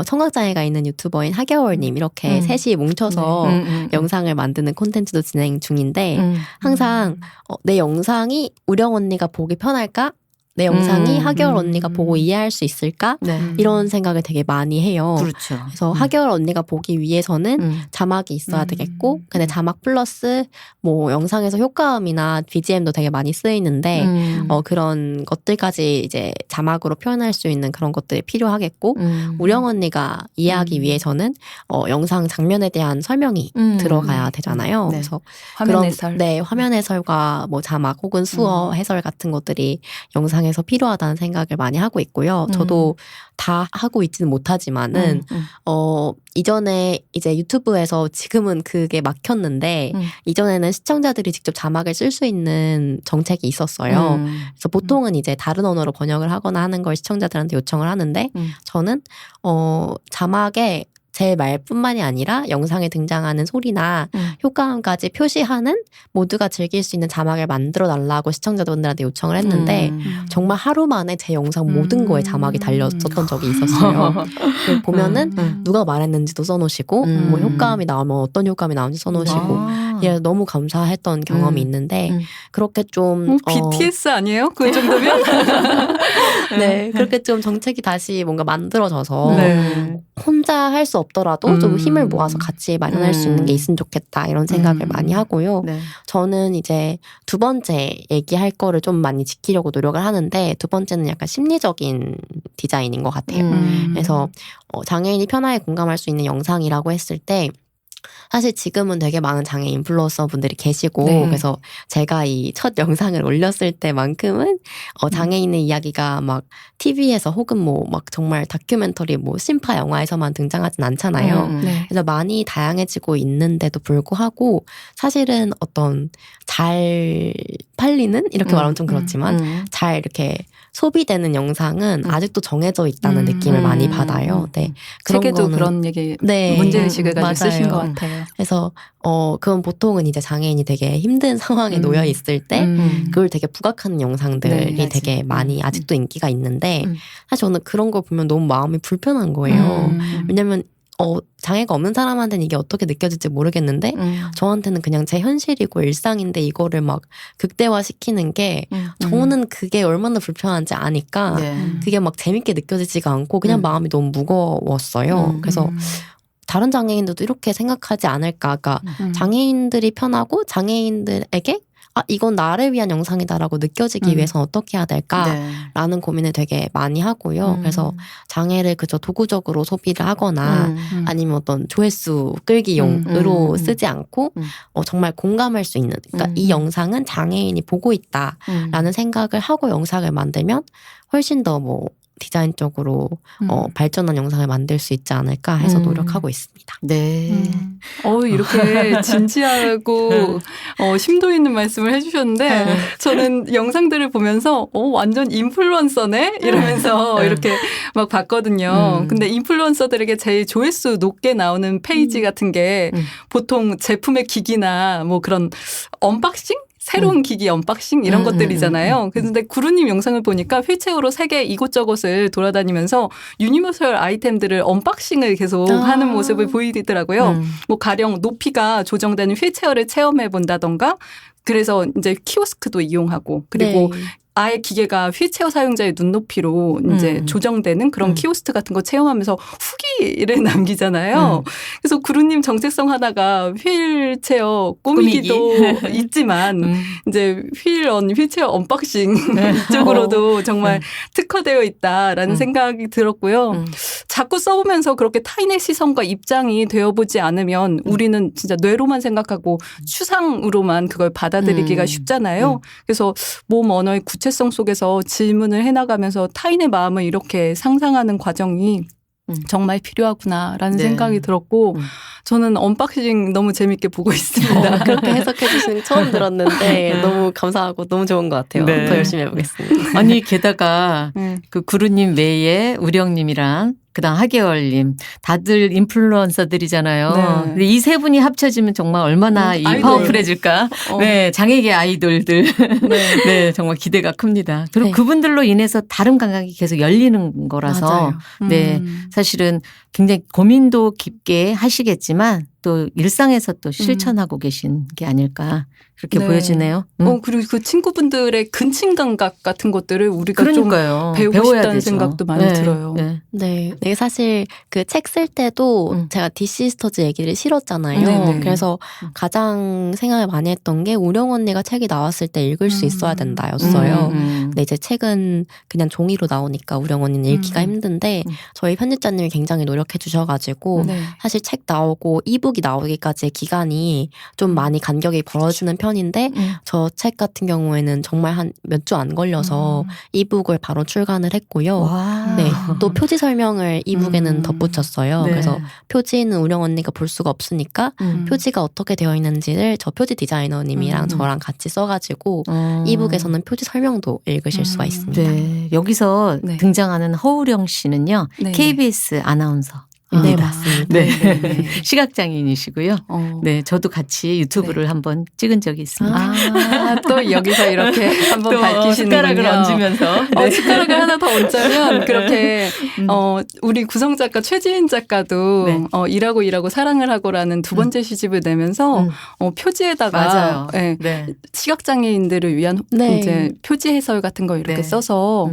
청각장애가 있는 유튜버인 하겨월님 이렇게 셋이 뭉쳐서 영상을 만드는 콘텐츠도 진행 중인데 항상 내 영상이 우령 언니가 보기 편할까? 내 영상이 하겨월 언니가 보고 이해할 수 있을까? 이런 생각을 되게 많이 해요. 그렇죠. 그래서 하겨월 언니가 보기 위해서는 자막이 있어야 되겠고, 근데 자막 플러스 뭐 영상에서 효과음이나 BGM도 되게 많이 쓰이는데 그런 것들까지 이제 자막으로 표현할 수 있는 그런 것들이 필요하겠고, 우령 언니가 이해하기 위해서는 영상 장면에 대한 설명이 들어가야 되잖아요. 네. 그래서 화면 해설, 네, 화면 해설과 뭐 자막 혹은 수어 해설 같은 것들이 영상 에서 필요하다는 생각을 많이 하고 있고요. 저도 다 하고 있지는 못하지만은 이전에 이제 유튜브에서 지금은 그게 막혔는데 이전에는 시청자들이 직접 자막을 쓸 수 있는 정책이 있었어요. 그래서 보통은 이제 다른 언어로 번역을 하거나 하는 걸 시청자들한테 요청을 하는데 저는 자막에 제 말뿐만이 아니라 영상에 등장하는 소리나 효과음까지 표시하는 모두가 즐길 수 있는 자막을 만들어 달라고 시청자분들한테 요청을 했는데 정말 하루 만에 제 영상 모든 거에 자막이 달렸었던 적이 있었어요. 보면은 누가 말했는지도 써놓으시고 뭐 효과음이 나오면 어떤 효과음이 나오는지 써놓으시고 예, 너무 감사했던 경험이 있는데 그렇게 좀 BTS 아니에요? 그 정도면? 네, 그렇게 좀 정책이 다시 뭔가 만들어져서 혼자 할 수 없더라도 좀 힘을 모아서 같이 마련할 수 있는 게 있으면 좋겠다 이런 생각을 많이 하고요. 저는 이제 두 번째 얘기할 거를 좀 많이 지키려고 노력을 하는데 두 번째는 약간 심리적인 디자인인 것 같아요. 그래서 장애인이 편하게 공감할 수 있는 영상이라고 했을 때 사실 지금은 되게 많은 장애 인플루언서 분들이 계시고 그래서 제가 이 첫 영상을 올렸을 때만큼은 장애인의 이야기가 막 TV에서 혹은 뭐 막 정말 다큐멘터리 뭐 심파 영화에서만 등장하진 않잖아요. 그래서 많이 다양해지고 있는데도 불구하고 사실은 어떤 잘 팔리는 이렇게 말하면 좀 그렇지만 잘 이렇게 소비되는 영상은 아직도 정해져 있다는 느낌을 많이 받아요. 네. 책에도 그런 얘기, 문제의식을 가지고 쓰신 것 같아요. 그래서 그건 보통은 이제 장애인이 되게 힘든 상황에 놓여 있을 때 그걸 되게 부각하는 영상들이 되게 많이 아직도 인기가 있는데 사실 저는 그런 걸 보면 너무 마음이 불편한 거예요. 왜냐면 장애가 없는 사람한테는 이게 어떻게 느껴질지 모르겠는데 저한테는 그냥 제 현실이고 일상인데 이거를 막 극대화시키는 게 저는 그게 얼마나 불편한지 아니까 그게 막 재밌게 느껴지지가 않고 그냥 마음이 너무 무거웠어요. 그래서 다른 장애인들도 이렇게 생각하지 않을까. 그러니까 장애인들이 편하고 장애인들에게 이건 나를 위한 영상이다라고 느껴지기 위해서는 어떻게 해야 될까라는 고민을 되게 많이 하고요. 그래서 장애를 그저 도구적으로 소비를 하거나 아니면 어떤 조회수 끌기용으로 쓰지 않고 정말 공감할 수 있는, 그러니까 이 영상은 장애인이 보고 있다라는 생각을 하고 영상을 만들면 훨씬 더 뭐 디자인적으로 발전한 영상을 만들 수 있지 않을까 해서 노력하고 있습니다. 네. 이렇게 진지하고 심도 있는 말씀을 해주셨는데 저는 영상들을 보면서 완전 인플루언서네? 이러면서 이렇게 막 봤거든요. 근데 인플루언서들에게 제일 조회수 높게 나오는 페이지 같은 게 보통 제품의 기기나 뭐 그런 언박싱? 새로운 기기 언박싱 이런 것들이잖아요. 그런데 구루님 영상을 보니까 휠체어로 세계 이곳저곳을 돌아다니면서 유니버설 아이템들을 언박싱을 계속 하는 모습을 보이더라고요. 뭐 가령 높이가 조정되는 휠체어를 체험해 본다던가 그래서 이제 키오스크도 이용하고 그리고 아예 기계가 휠체어 사용자의 눈높이로 이제 조정되는 그런 키오스트 같은 거 체험하면서 후기를 남기잖아요. 그래서 구루님 정체성 하나가 휠체어 꾸미기도 있지만 이제 휠체어 언박싱 이쪽으로도 정말 특화되어 있다라는 생각이 들었고요. 자꾸 써보면서 그렇게 타인의 시선과 입장이 되어보지 않으면 우리는 진짜 뇌로만 생각하고 추상으로만 그걸 받아들이기가 쉽잖아요. 그래서 몸 언어의 구체성 속에서 질문을 해나가면서 타인의 마음을 이렇게 상상하는 과정이 정말 필요하구나라는 생각이 들었고 저는 언박싱 너무 재밌게 보고 있습니다. 그렇게 해석해 주시는 거 처음 들었는데 너무 감사하고 너무 좋은 것 같아요. 네. 더 열심히 해보겠습니다. 아니 게다가 그 구루님 외에 우령님이랑 그다음 하계월님 다들 인플루언서들이잖아요. 근데 이 세 분이 합쳐지면 정말 얼마나 파워풀해질까. 네, 장애계 아이돌들. 네, 정말 기대가 큽니다. 그리고 그분들로 인해서 다른 감각이 계속 열리는 거라서 네, 사실은 굉장히 고민도 깊게 하시겠지만 또 일상에서 또 실천하고 계신 게 아닐까 그렇게 보여지네요. 그리고 그 친구분들의 근친 감각 같은 것들을 우리가 그러니까요. 좀 배우고 싶다는 생각도 많이 들어요. 네, 사실 그 책 쓸 때도 제가 디시스터즈 얘기를 실었잖아요. 그래서 가장 생각을 많이 했던 게 우령 언니가 책이 나왔을 때 읽을 수 있어야 된다였어요. 근데 이제 책은 그냥 종이로 나오니까 우령 언니는 읽기가 힘든데 저희 편집자님이 굉장히 노력해 주셔가지고 사실 책 나오고 이북이 나오기까지의 기간이 좀 많이 간격이 벌어지는 편인데 저 책 같은 경우에는 정말 한 몇 주 안 걸려서 이북을 바로 출간을 했고요. 네, 또 표지 설명을 이북에는 덧붙였어요. 그래서 표지는 우령 언니가 볼 수가 없으니까 표지가 어떻게 되어 있는지를 저 표지 디자이너님이랑 저랑 같이 써가지고 이북에서는 표지 설명도 읽으실 수가 있습니다. 네, 여기서 등장하는 허우령 씨는요. KBS 아나운서. 네, 맞습니다. 네. 시각장애인이시고요. 네, 저도 같이 유튜브를 한번 찍은 적이 있습니다. 또 여기서 이렇게 한번 밝히시는군요. 숟가락을 얹으면서. 숟가락을 하나 더 얹자면 그렇게 우리 구성 작가 최지인 작가도 일하고 사랑을 하고라는 두 번째 시집을 내면서 표지에다가 시각장애인들을 위한 이제 표지 해설 같은 거 이렇게 써서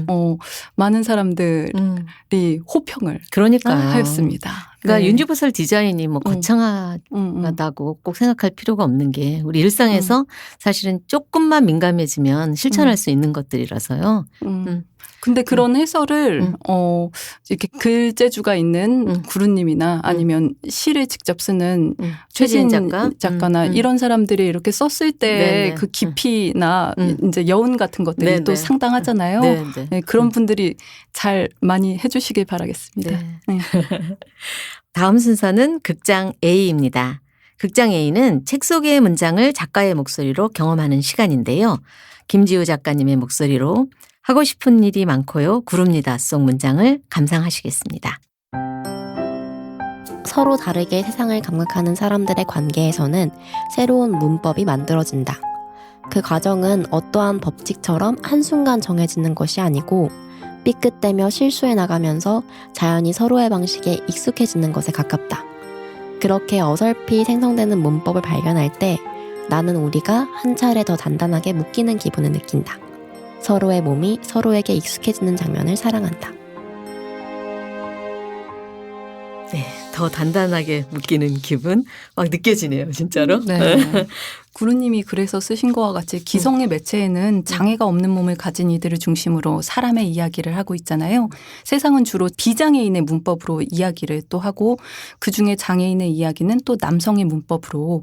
많은 사람들이 호평을 하였습니다. 그러니까 유니버설 디자인이 뭐 거창하다고 꼭 생각할 필요가 없는 게 우리 일상에서 사실은 조금만 민감해지면 실천할 수 있는 것들이라서요. 근데 그런 해설을 이렇게 글재주가 있는 구루님이나 아니면 시를 직접 쓰는 최진 작가나 이런 사람들이 이렇게 썼을 때 그 깊이나 이제 여운 같은 것들이 또 상당하잖아요. 네, 그런 분들이 잘 많이 해주시길 바라겠습니다. 다음 순서는 극장 A입니다. 극장 A는 책 속의 문장을 작가의 목소리로 경험하는 시간인데요. 김지우 작가님의 목소리로 하고 싶은 일이 많고요. 구릅니다 속 문장을 감상하시겠습니다. 서로 다르게 세상을 감각하는 사람들의 관계에서는 새로운 문법이 만들어진다. 그 과정은 어떠한 법칙처럼 한순간 정해지는 것이 아니고 삐끗대며 실수해 나가면서 자연히 서로의 방식에 익숙해지는 것에 가깝다. 그렇게 어설피 생성되는 문법을 발견할 때 나는 우리가 한 차례 더 단단하게 묶이는 기분을 느낀다. 서로의 몸이 서로에게 익숙해지는 장면을 사랑한다. 네, 더 단단하게 묶이는 기분 막 느껴지네요, 진짜로. 구루님이 그래서 쓰신 것과 같이 기성의 매체에는 장애가 없는 몸을 가진 이들을 중심으로 사람의 이야기를 하고 있잖아요. 세상은 주로 비장애인의 문법으로 이야기를 또 하고 그중에 장애인의 이야기는 또 남성의 문법으로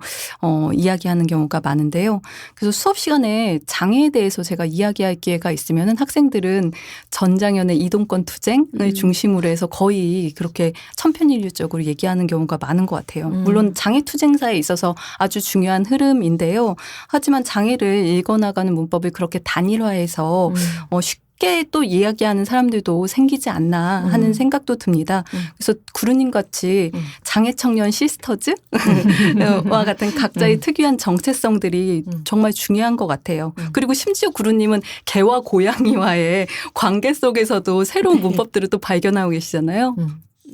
이야기하는 경우가 많은데요. 그래서 수업 시간에 장애에 대해서 제가 이야기할 기회가 있으면 학생들은 전장현의 이동권 투쟁을 중심으로 해서 거의 그렇게 천편일률적으로 얘기하는 경우가 많은 것 같아요. 물론 장애 투쟁사에 있어서 아주 중요한 흐름인데요. 하지만 장애를 읽어나가는 문법을 그렇게 단일화해서 쉽게 또 이야기하는 사람들도 생기지 않나 하는 생각도 듭니다. 그래서 구루님 같이 장애 청년 시스터즈와 같은 각자의 특유한 정체성들이 정말 중요한 것 같아요. 그리고 심지어 구루님은 개와 고양이와의 관계 속에서도 새로운 문법들을 또 발견하고 계시잖아요.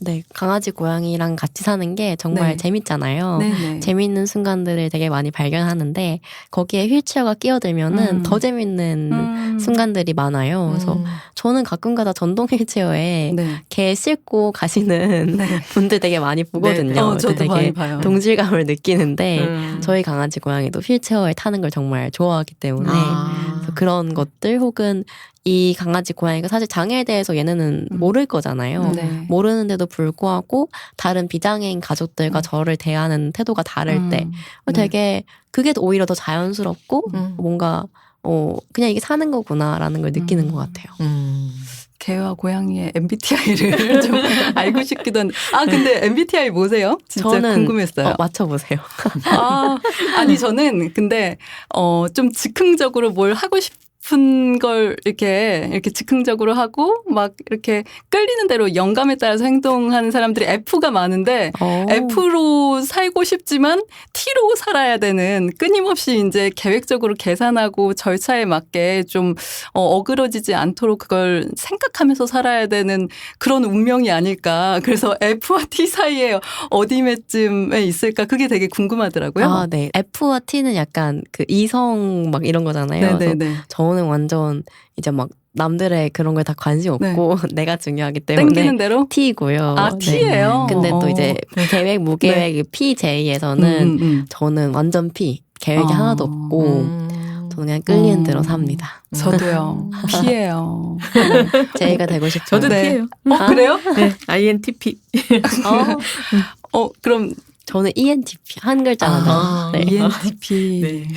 네, 강아지 고양이랑 같이 사는 게 정말 재밌잖아요. 네네. 재밌는 순간들을 되게 많이 발견하는데 거기에 휠체어가 끼어들면은 더 재밌는 순간들이 많아요. 그래서 저는 가끔가다 전동 휠체어에 개 싣고 가시는 분들 되게 많이 보거든요. 저도 되게 많이 봐요. 동질감을 느끼는데 저희 강아지 고양이도 휠체어에 타는 걸 정말 좋아하기 때문에 그래서 그런 것들 혹은 이 강아지 고양이가 사실 장애에 대해서 얘네는 모를 거잖아요. 모르는데도 불구하고 다른 비장애인 가족들과 저를 대하는 태도가 다를 때 되게 그게 오히려 더 자연스럽고 뭔가 그냥 이게 사는 거구나라는 걸 느끼는 것 같아요. 개와 고양이의 MBTI를 좀 알고 싶기도 한데. 근데 MBTI 뭐세요? 진짜 저는 궁금했어요. 맞춰보세요. 아니 저는 근데 좀 즉흥적으로 뭘 하고 싶은 걸 이렇게 즉흥적으로 하고 막 이렇게 끌리는 대로 영감에 따라서 행동하는 사람들이 F가 많은데 F로 살고 싶지만 T로 살아야 되는 끊임없이 이제 계획적으로 계산하고 절차에 맞게 좀 어그러지지 않도록 그걸 생각하면서 살아야 되는 그런 운명이 아닐까. 그래서 F와 T 사이에 어디쯤에 있을까 그게 되게 궁금하더라고요. 네. F와 T는 약간 그 이성 막 이런 거잖아요. 네네네. 저는 완전 이제 막 남들의 그런 거에 다 관심 없고 내가 중요하기 때문에 땡기는 대로? T고요. T예요. 근데 또 이제 계획 무계획 PJ에서는 저는 완전 P. 계획이 하나도 없고 저는 그냥 끌리는 대로 삽니다. 저도요. P예요. J가 되고 싶어요. 저도 P예요. 그래요? 네, INTP. 그럼 저는 ENTP 한 글자만. ENTP. 네.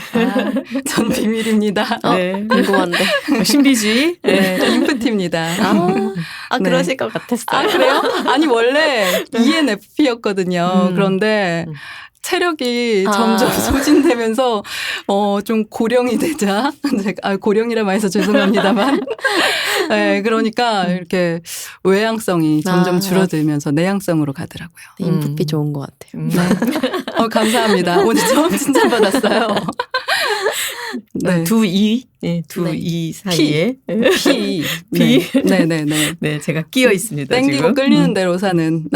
전 비밀입니다. 궁금한데. 신비주의. 인프티입니다. 그러실 것 같았어요. 그래요? 아니 원래 ENFP였거든요. 그런데 체력이 점점 소진되면서 좀 고령이 되자 고령이라 말해서 죄송합니다만 그러니까 이렇게 외향성이 점점 줄어들면서 내향성으로 가더라고요. 인프피 좋은 것 같아요. 감사합니다. 오늘 처음 칭찬받았어요. 두 이 사이에 P. 네네네. 네, 제가 끼어 있습니다. 땡기고 지금. 끌리는 대로 사는.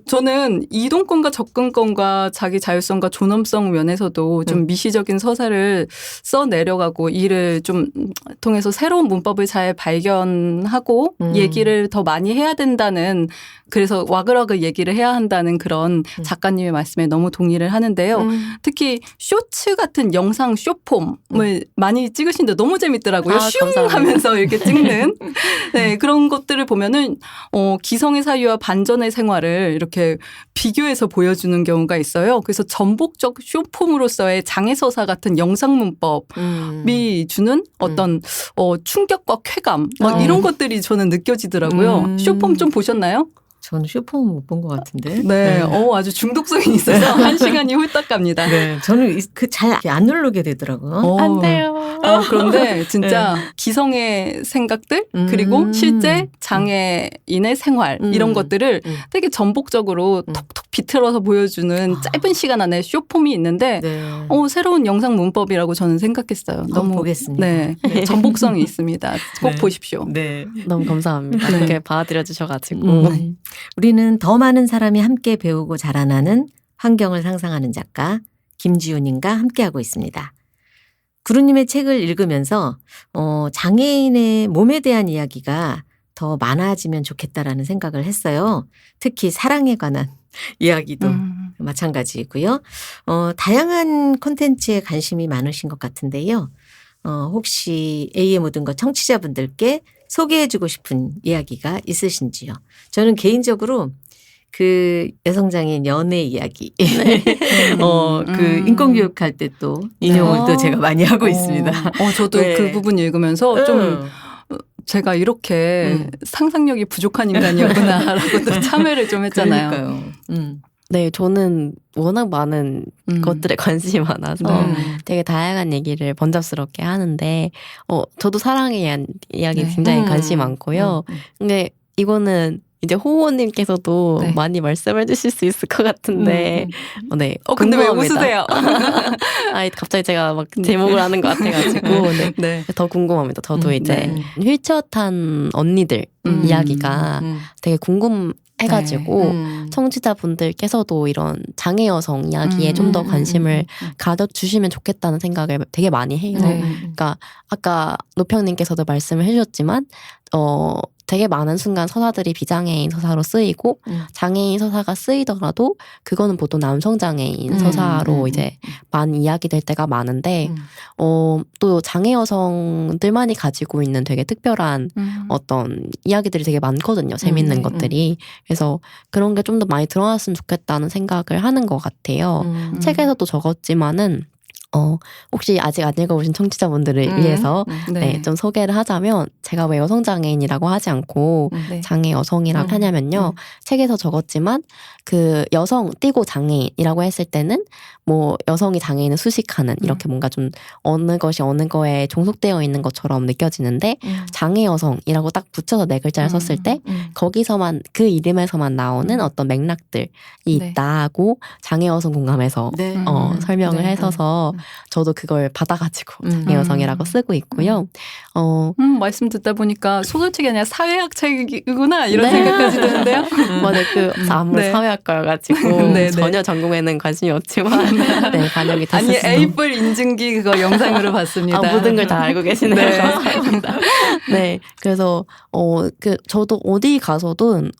저는 이동권과 접근권과 자기 자율성과 존엄성 면에서도 좀 미시적인 서사를 써 내려가고 이를 좀 통해서 새로운 문법을 잘 발견하고 얘기를 더 많이 해야 된다는 그래서 와글와글 얘기를 해야 한다는 그런 작가님의 말씀에 너무 동의를 하는데요. 특히 쇼츠 같은 영상 쇼폼을 많이 찍으시는데 너무 재밌더라고요. 슝 하면서 이렇게 찍는 그런 것들을 보면은 기성의 사유와 반전의 생활을 이렇게 비교해서 보여주는 경우가 있어요. 그래서 전복적 쇼폼으로서의 장애서사 같은 영상 문법이 주는 어떤 충격과 쾌감 이런 것들이 저는 느껴지더라고요. 쇼폼 좀 보셨나요? 저는 쇼폼 못 본 것 같은데. 아주 중독성이 있어서 1시간이 훌떡 갑니다. 저는 잘 안 누르게 되더라고요. 안 돼요. 그런데 진짜 기성의 생각들 그리고 실제 장애인의 생활 이런 것들을 되게 전복적으로 톡톡 비틀어서 보여주는 짧은 시간 안에 쇼폼이 있는데 새로운 영상 문법이라고 저는 생각했어요. 너무 보겠습니다. 전복성이 있습니다. 꼭 보십시오. 너무 감사합니다. 이렇게 봐드려 주셔가지고. 우리는 더 많은 사람이 함께 배우고 자라나는 환경을 상상하는 작가 김지훈님과 함께하고 있습니다. 구루님의 책을 읽으면서 장애인의 몸에 대한 이야기가 더 많아지면 좋겠다라는 생각을 했어요. 특히 사랑에 관한 이야기도 마찬가지고요. 다양한 콘텐츠에 관심이 많으신 것 같은데요. 혹시 A의 모든 것 청취자분들께 소개해주고 싶은 이야기가 있으신지요? 저는 개인적으로 그 여성장애인 연애 이야기, 그 인권교육할 때 또 인용을 또 제가 많이 하고 있습니다. 저도 네. 그 부분 읽으면서 좀 제가 이렇게 상상력이 부족한 인간이었구나라고 또 참회를 좀 했잖아요. 그러니까요. 네, 저는 워낙 많은 것들에 관심이 많아서 되게 다양한 얘기를 번잡스럽게 하는데, 저도 사랑에 대한 이야기 굉장히 관심이 많고요. 근데 이거는 이제 호호님께서도 네. 많이 말씀해 주실 수 있을 것 같은데, 네. 근데 왜 궁금합니다. 웃으세요? 아니, 갑자기 제가 막 제목을 하는 것 같아가지고, 네. 네. 더 궁금합니다. 저도 이제 휠체어 탄 언니들 이야기가 되게 궁금해가지고, 청취자분들께서도 이런 장애 여성 이야기에 좀 더 관심을 가져주시면 좋겠다는 생각을 되게 많이 해요. 그러니까 아까 노평님께서도 말씀을 해주셨지만 되게 많은 순간 서사들이 비장애인 서사로 쓰이고 장애인 서사가 쓰이더라도 그거는 보통 남성 장애인 서사로 이제 많이 이야기될 때가 많은데 또 장애 여성들만이 가지고 있는 되게 특별한 어떤 이야기들이 되게 많거든요. 재밌는 것들이. 그래서 그런 게 좀 더 많이 드러났으면 좋겠다는 생각을 하는 것 같아요. 책에서도 적었지만은 혹시 아직 안 읽어보신 청취자분들을 위해서 좀 소개를 하자면 제가 왜 여성장애인이라고 하지 않고 장애 여성이라고 하냐면요. 책에서 적었지만 그 여성 띄고 장애인이라고 했을 때는 뭐 여성이 장애인을 수식하는 이렇게 뭔가 좀 어느 것이 어느 거에 종속되어 있는 것처럼 느껴지는데 장애 여성이라고 딱 붙여서 네 글자를 썼을 때 거기서만 그 이름에서만 나오는 어떤 맥락들이 있다고 장애 여성 공감에서 설명을 해서서 저도 그걸 받아가지고 장애 여성이라고 쓰고 있고요. 말씀 듣다 보니까 소설책이 아니라 사회학 책이구나 이런 생각까지 드는데요. 맞아요. 아무래도 사회학과여가지고 전혀 전공에는 관심이 없지만 반영이 됐었어요. 아니 에이플 인증기 그거 영상으로 봤습니다. 모든 걸 다 알고 계시네요. 감사합니다. 네, 그래서 저도 어디 가서든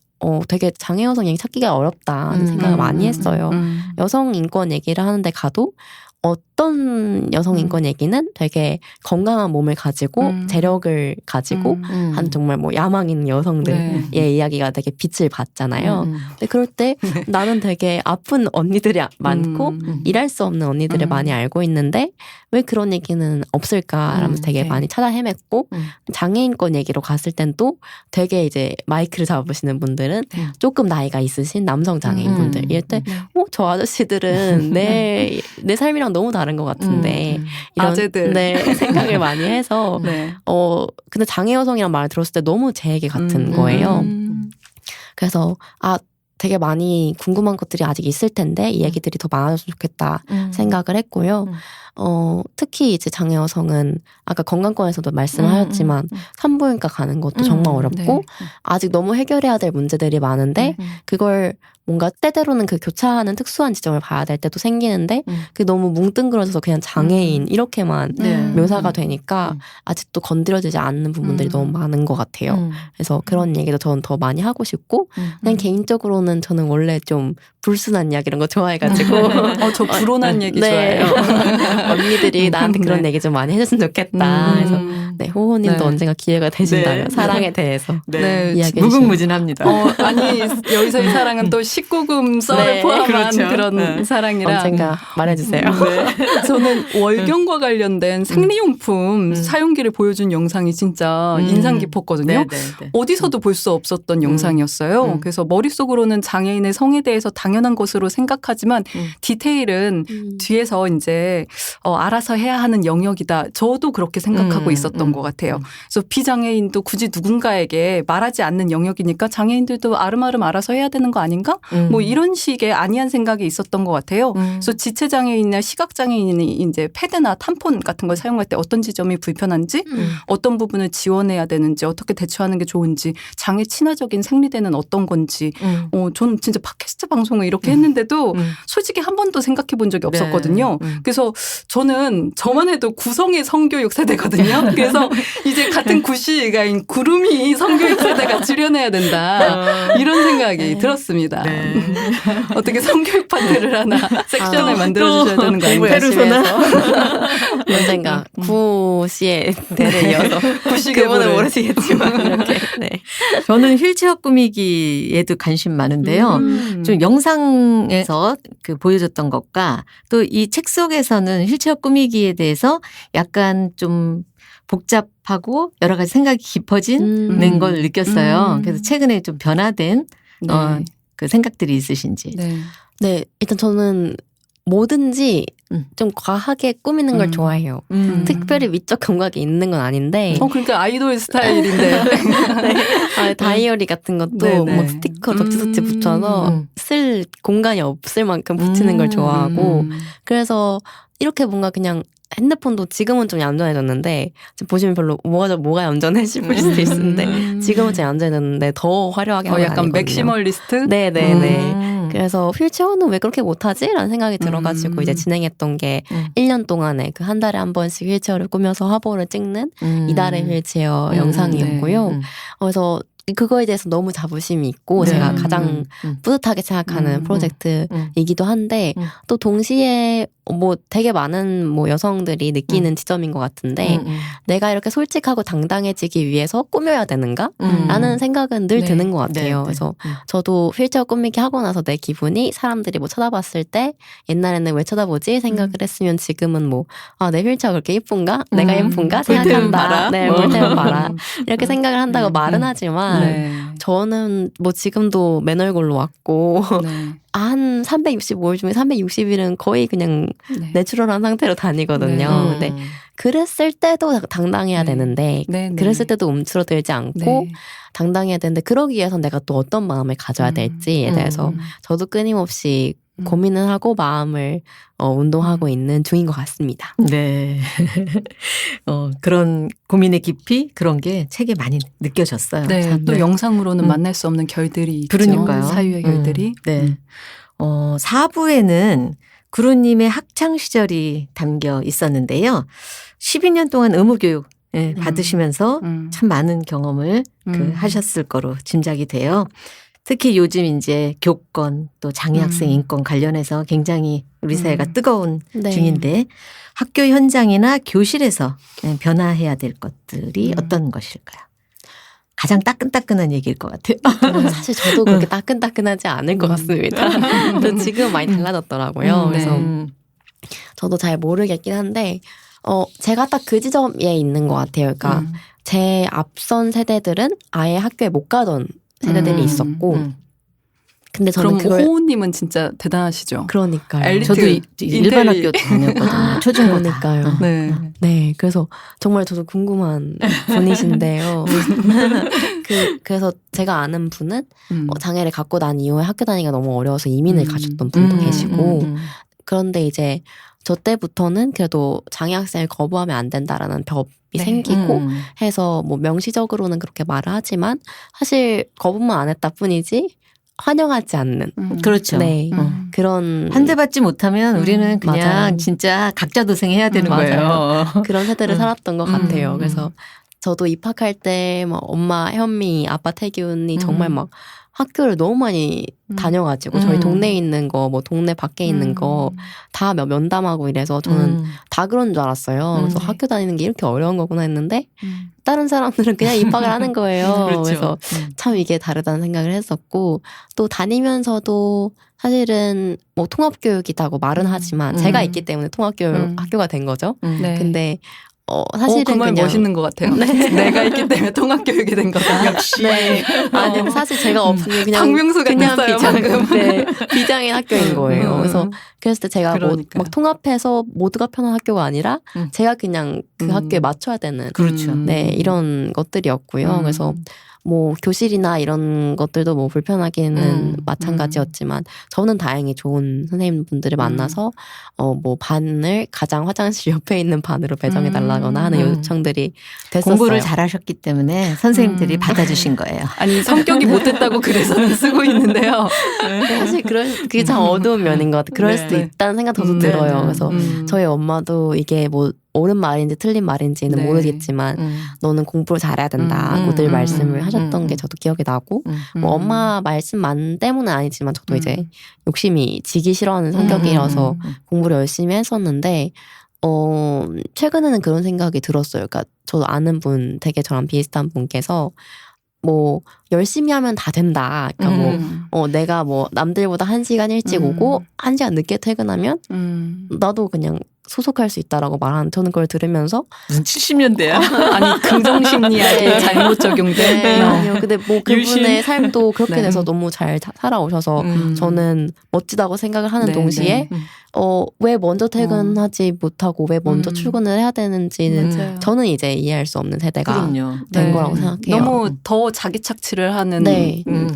되게 장애 여성 얘기 찾기가 어렵다는 생각을 많이 했어요. 여성 인권 얘기를 하는데 가도 어떤 여성 인권 얘기는 되게 건강한 몸을 가지고 재력을 가지고 한 정말 뭐 야망 있는 여성들의 이야기가 되게 빛을 봤잖아요. 근데 그럴 때 나는 되게 아픈 언니들이 많고 일할 수 없는 언니들을 많이 알고 있는데 왜 그런 얘기는 없을까라면서 되게 많이 찾아 헤맸고 장애인권 얘기로 갔을 땐 또 되게 이제 마이크를 잡으시는 분들은 조금 나이가 있으신 남성 장애인 분들 이럴 때 저 아저씨들은 내 삶이랑 너무 다른 것 같은데 이런 아재들 생각을 많이 해서 근데 장애 여성이란 말을 들었을 때 너무 제 얘기 같은 거예요. 그래서 되게 많이 궁금한 것들이 아직 있을 텐데 이 얘기들이 더 많아졌으면 좋겠다 생각을 했고요. 특히 이제 장애 여성은 아까 건강권에서도 말씀하셨지만 산부인과 가는 것도 정말 어렵고 아직 너무 해결해야 될 문제들이 많은데 그걸 뭔가 때때로는 그 교차하는 특수한 지점을 봐야 될 때도 생기는데 그게 너무 뭉뚱그려져서 그냥 장애인 이렇게만 묘사가 되니까 아직도 건드려지지 않는 부분들이 너무 많은 것 같아요. 그래서 그런 얘기도 저는 더 많이 하고 싶고 그냥 개인적으로는 저는 원래 좀 불순한 이야기 이런 거 좋아해가지고 저 불온한 얘기 좋아해요. 언니들이 나한테 그런 얘기 좀 많이 해줬으면 좋겠다. 그래서 호호님도 언젠가 기회가 되신다면 사랑에 대해서 이야기해 무궁무진합니다. 아니 여기서의 사랑은 또 19금 썰을 포함한 그런 사랑이라 언젠가 말해주세요. 저는 월경과 관련된 생리용품 사용기를 보여준 영상이 진짜 인상 깊었거든요. 어디서도 볼 수 없었던 영상이었어요. 그래서 머릿속으로는 장애인의 성에 대해서 당연한 것으로 생각하지만 디테일은 뒤에서 이제 알아서 해야 하는 영역이다. 저도 그렇게 생각하고 있었던 것 같아요. 그래서 비장애인도 굳이 누군가에게 말하지 않는 영역이니까 장애인들도 아름아름 알아서 해야 되는 거 아닌가? 뭐 이런 식의 아니한 생각이 있었던 것 같아요. 그래서 지체장애인이나 시각장애인이 이제 패드나 탐폰 같은 걸 사용할 때 어떤 지점이 불편한지 어떤 부분을 지원해야 되는지 어떻게 대처하는 게 좋은지 장애 친화적인 생리대는 어떤 건지 저는 진짜 팟캐스트 방송을 이렇게 했는데도 솔직히 한 번도 생각해 본 적이 없었거든요. 그래서 저는 저만 해도 구성의 성교육 세대거든요. 그래서 그래서 이제 같은 구시가인 구름이 성교육 세대가 출연해야 된다. 이런 생각이 들었습니다. 네. 어떻게 성교육 파트를 하나 섹션을 만들어주셔야 되는 거 아닌가요? 언젠가 구시의 대를 이어서 그분은 모르시겠지만 이렇게. 네. 저는 휠체어 꾸미기에도 관심 많은데요. 좀 영상에서 그 보여줬던 것과 또 이 책 속에서는 휠체어 꾸미기에 대해서 약간 좀 복잡하고 여러 가지 생각이 깊어진 걸 느꼈어요. 그래서 최근에 좀 변화된 네. 그 생각들이 있으신지. 네. 네, 일단 저는 뭐든지 좀 과하게 꾸미는 걸 좋아해요. 특별히 미적 감각이 있는 건 아닌데. 그러니까 아이돌 스타일인데. 네. 다이어리 같은 것도 네네. 막 스티커 적지적지 붙여서 쓸 공간이 없을 만큼 붙이는 걸 좋아하고. 그래서 이렇게 뭔가 그냥 핸드폰도 지금은 좀 얌전해졌는데 지금 보시면 별로 뭐가 얌전해 싶으실 수도 있는데 지금은 좀 얌전해졌는데 더 화려하게 하는 약간 맥시멀리스트? 네네네. 그래서 휠체어는 왜 그렇게 못하지? 라는 생각이 들어가지고 이제 진행했던 게 1년 동안에 그 한 달에 한 번씩 휠체어를 꾸며서 화보를 찍는 이달의 휠체어 영상이었고요. 그래서 그거에 대해서 너무 자부심이 있고 제가 가장 뿌듯하게 생각하는 프로젝트이기도 한데 또 동시에 뭐 되게 많은 뭐 여성들이 느끼는 지점인 것 같은데 내가 이렇게 솔직하고 당당해지기 위해서 꾸며야 되는가? 라는 생각은 늘 드는 것 같아요. 그래서 저도 휠체어 꾸미기 하고 나서 내 기분이 사람들이 뭐 쳐다봤을 때 옛날에는 왜 쳐다보지? 생각을 했으면 지금은 뭐 내 휠체어 그렇게 예쁜가? 내가 예쁜가? 생각한다. 네, 볼 때만 봐라. 이렇게 생각을 한다고 말은 하지만 저는 뭐 지금도 맨 얼굴로 왔고 한 365일 중에 360일은 거의 그냥 내추럴한 상태로 다니거든요. 근데 그랬을 때도 당당해야 되는데 그랬을 때도 움츠러들지 않고 당당해야 되는데 그러기 위해선 내가 또 어떤 마음을 가져야 될지에 대해서 저도 끊임없이 고민을 하고 마음을 운동하고 있는 중인 것 같습니다. 네. 그런 고민의 깊이 그런 게 책에 많이 느껴졌어요. 네. 또 영상으로는 만날 수 없는 결들이 있죠. 그러니까요. 사유의 결들이. 네. 4부에는 구루님의 학창 시절이 담겨 있었는데요. 12년 동안 의무교육 받으시면서 참 많은 경험을 하셨을 거로 짐작이 돼요. 특히 요즘 이제 교권 또 장애 학생 인권 관련해서 굉장히 우리 사회가 뜨거운 중인데 학교 현장이나 교실에서 변화해야 될 것들이 어떤 것일까요? 가장 따끈따끈한 얘기일 것 같아요. 사실 저도 그렇게 따끈따끈하지 않을 것 같습니다. 또 지금 많이 달라졌더라고요. 그래서 저도 잘 모르겠긴 한데 제가 딱 그 지점에 있는 것 같아요. 그러니까 제 앞선 세대들은 아예 학교에 못 가던 세대들이 있었고 근데 저는 그럼 호우님은 진짜 대단하시죠. 그러니까요. 저도 일반 학교 다녔거든요. 초중고니까요. 네. 그래서 정말 저도 궁금한 분이신데요. 그래서 제가 아는 분은 장애를 갖고 난 이후에 학교 다니기가 너무 어려워서 이민을 가셨던 분도 계시고 그런데 이제 저 때부터는 그래도 장애 학생을 거부하면 안 된다라는 법이 생기고 해서 뭐 명시적으로는 그렇게 말을 하지만 사실 거부만 안 했다 뿐이지 환영하지 않는. 그렇죠. 네. 그런. 환대받지 못하면 우리는 그냥 맞아요. 진짜 각자 도생해야 되는 거예요. 그런 세대를 살았던 것 같아요. 그래서 저도 입학할 때 막 엄마 현미, 아빠 태균이 정말 막 학교를 너무 많이 다녀가지고 저희 동네에 있는 거, 뭐 동네 밖에 있는 거 다 면담하고 이래서 저는 다 그런 줄 알았어요. 그래서 학교 다니는 게 이렇게 어려운 거구나 했는데 다른 사람들은 그냥 입학을 하는 거예요. 그렇죠. 그래서 참 이게 다르다는 생각을 했었고 또 다니면서도 사실은 뭐 통합교육이라고 말은 하지만 제가 있기 때문에 통합교육 학교가 된 거죠. 근데 사실은 그 말 그냥 멋있는 것 같아요. 내가 있기 때문에 통합교육이 된 거다. 역시. 네. 아니 사실 제가 없으니 그냥 박명수 같았어요, 방금. 비장인 학교인 거예요. 그래서 그랬을 때 제가 뭐 막 통합해서 모두가 편한 학교가 아니라 제가 그냥 그 학교에 맞춰야 되는 그렇죠. 네, 이런 것들이었고요. 그래서 뭐 교실이나 이런 것들도 뭐 불편하기는 마찬가지였지만 저는 다행히 좋은 선생님분들을 만나서 뭐 반을 가장 화장실 옆에 있는 반으로 배정해 달라거나 하는 요청들이 됐었어요. 공부를 잘하셨기 때문에 선생님들이 받아주신 거예요. 아니 성격이 못됐다고 그래서는 쓰고 있는데요. 사실 그게 참 어두운 면인 것 같아요. 그럴 수도 있다는 생각 저도 들어요. 그래서 저희 엄마도 이게 뭐 옳은 말인지 틀린 말인지는 네. 모르겠지만 너는 공부를 잘해야 된다고 늘 말씀을 하셨던 게 저도 기억이 나고 뭐 엄마 말씀만 때문은 아니지만 저도 이제 욕심이 지기 싫어하는 성격이라서 공부를 열심히 했었는데 최근에는 그런 생각이 들었어요. 그러니까 저도 아는 분 되게 저랑 비슷한 분께서 뭐 열심히 하면 다 된다. 그러니까 뭐 내가 뭐 남들보다 1시간 일찍 오고 1시간 늦게 퇴근하면 나도 그냥 소속할 수 있다라고 말하는 저는 그걸 들으면서 무슨 70년대야? 아니 긍정심리학이 잘못 적용된 네, 아니요. 근데 뭐 그분의 삶도 그렇게 돼서 너무 잘 살아오셔서 저는 멋지다고 생각을 하는 동시에 왜 먼저 퇴근하지 못하고 왜 먼저 출근을 해야 되는지는 저는 이제 이해할 수 없는 세대가 된 거라고 생각해요. 너무 더 자기 착취를 하는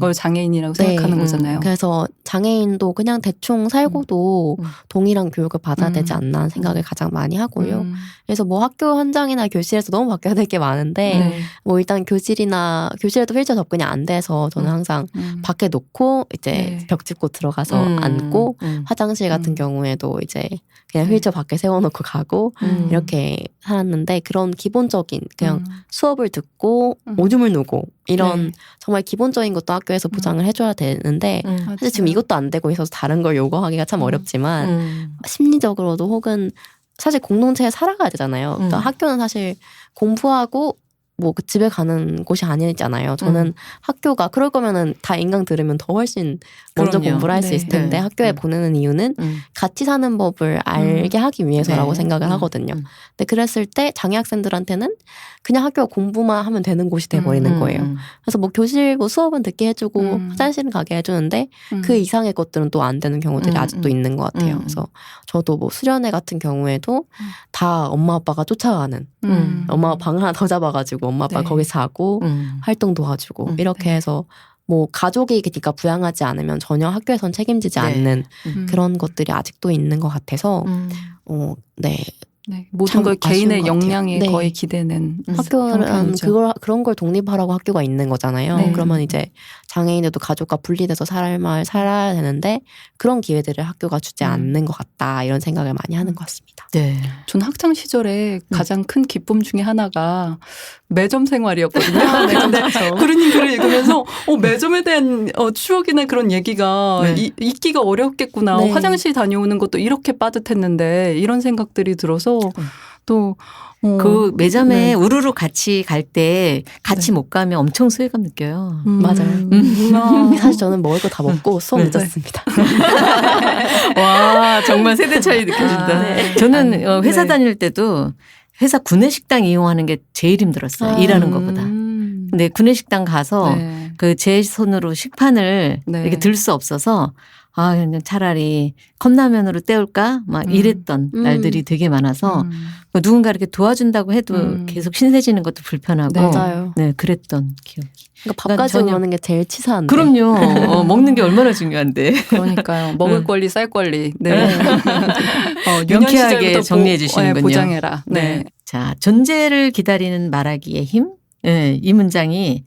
걸 장애인이라고 생각하는 거잖아요. 그래서 장애인도 그냥 대충 살고도 동일한 교육을 받아야 되지 않나 하는 생각을 가장 많이 하고요. 그래서 뭐 학교 현장이나 교실에서 너무 바뀌어야 될 게 많은데 뭐 일단 교실에도 휠체어 접근이 안 돼서 저는 항상 밖에 놓고 이제 벽 짚고 들어가서 앉고 화장실 같은 경우에도 이제 그냥 휠체어 밖에 세워놓고 가고 이렇게 살았는데 그런 기본적인 그냥 수업을 듣고 오줌을 누고 이런 정말 기본적인 것도 학교에서 보장을 해줘야 되는데 사실 지금 이것도 안 되고 있어서 다른 걸 요구하기가 참 어렵지만 심리적으로도 혹은 사실 공동체에 살아가야 되잖아요. 그러니까 학교는 사실 공부하고 뭐 그 집에 가는 곳이 아니잖아요. 저는 학교가 그럴 거면은 다 인강 들으면 더 훨씬 먼저 공부를 할 수 있을 텐데 학교에 보내는 이유는 같이 사는 법을 알게 하기 위해서라고 생각을 하거든요. 근데 그랬을 때 장애 학생들한테는 그냥 학교가 공부만 하면 되는 곳이 돼버리는 거예요. 그래서 뭐 교실 뭐 수업은 듣게 해주고 화장실은 가게 해주는데 그 이상의 것들은 또 안 되는 경우들이 아직도 있는 것 같아요. 그래서 저도 뭐 수련회 같은 경우에도 다 엄마 아빠가 쫓아가는 엄마가 방 하나 더 잡아가지고 엄마 아빠 거기 자고 활동 도와주고 이렇게 해서 뭐 가족이 그러니까 부양하지 않으면 전혀 학교에선 책임지지 않는 그런 것들이 아직도 있는 것 같아서 모든 걸 개인의 역량에 거의 기대는 학교는 그런 걸 독립하라고 학교가 있는 거잖아요. 그러면 이제 장애인들도 가족과 분리돼서 삶을 살아야 되는데 그런 기회들을 학교가 주지 않는 것 같다 이런 생각을 많이 하는 것 같습니다. 네. 전 학창 시절에 가장 큰 기쁨 중에 하나가 매점 생활이었거든요. 근데 그러님 글을 읽으면서 매점에 대한 추억이나 그런 얘기가 있기가 어렵겠구나. 화장실 다녀오는 것도 이렇게 빠듯했는데 이런 생각들이 들어서 또 그 매점에 우르르 같이 갈 때 같이 못 가면 엄청 소외감 느껴요. 맞아요. 사실 저는 먹을 거 다 먹고 수업 늦었습니다. 와 정말 세대 차이 느껴진다. 저는 회사 다닐 때도 회사 구내식당 이용하는 게 제일 힘들었어요. 일하는 것보다. 근데 구내식당 가서 그 제 손으로 식판을 이렇게 들 수 없어서 그냥 차라리 컵라면으로 때울까? 막 이랬던 날들이 되게 많아서 누군가 이렇게 도와준다고 해도 계속 신세지는 것도 불편하고. 맞아요. 네, 그랬던 기억이. 그러니까 밥까지 먹는 게 제일 치사한데. 그럼요. 먹는 게 얼마나 중요한데. 그러니까요. 먹을 권리, 쌀 권리. 네. 명쾌하게 정리해 주시는군요. 보장해라. 네. 자, 존재를 기다리는 말하기의 힘. 네, 이 문장이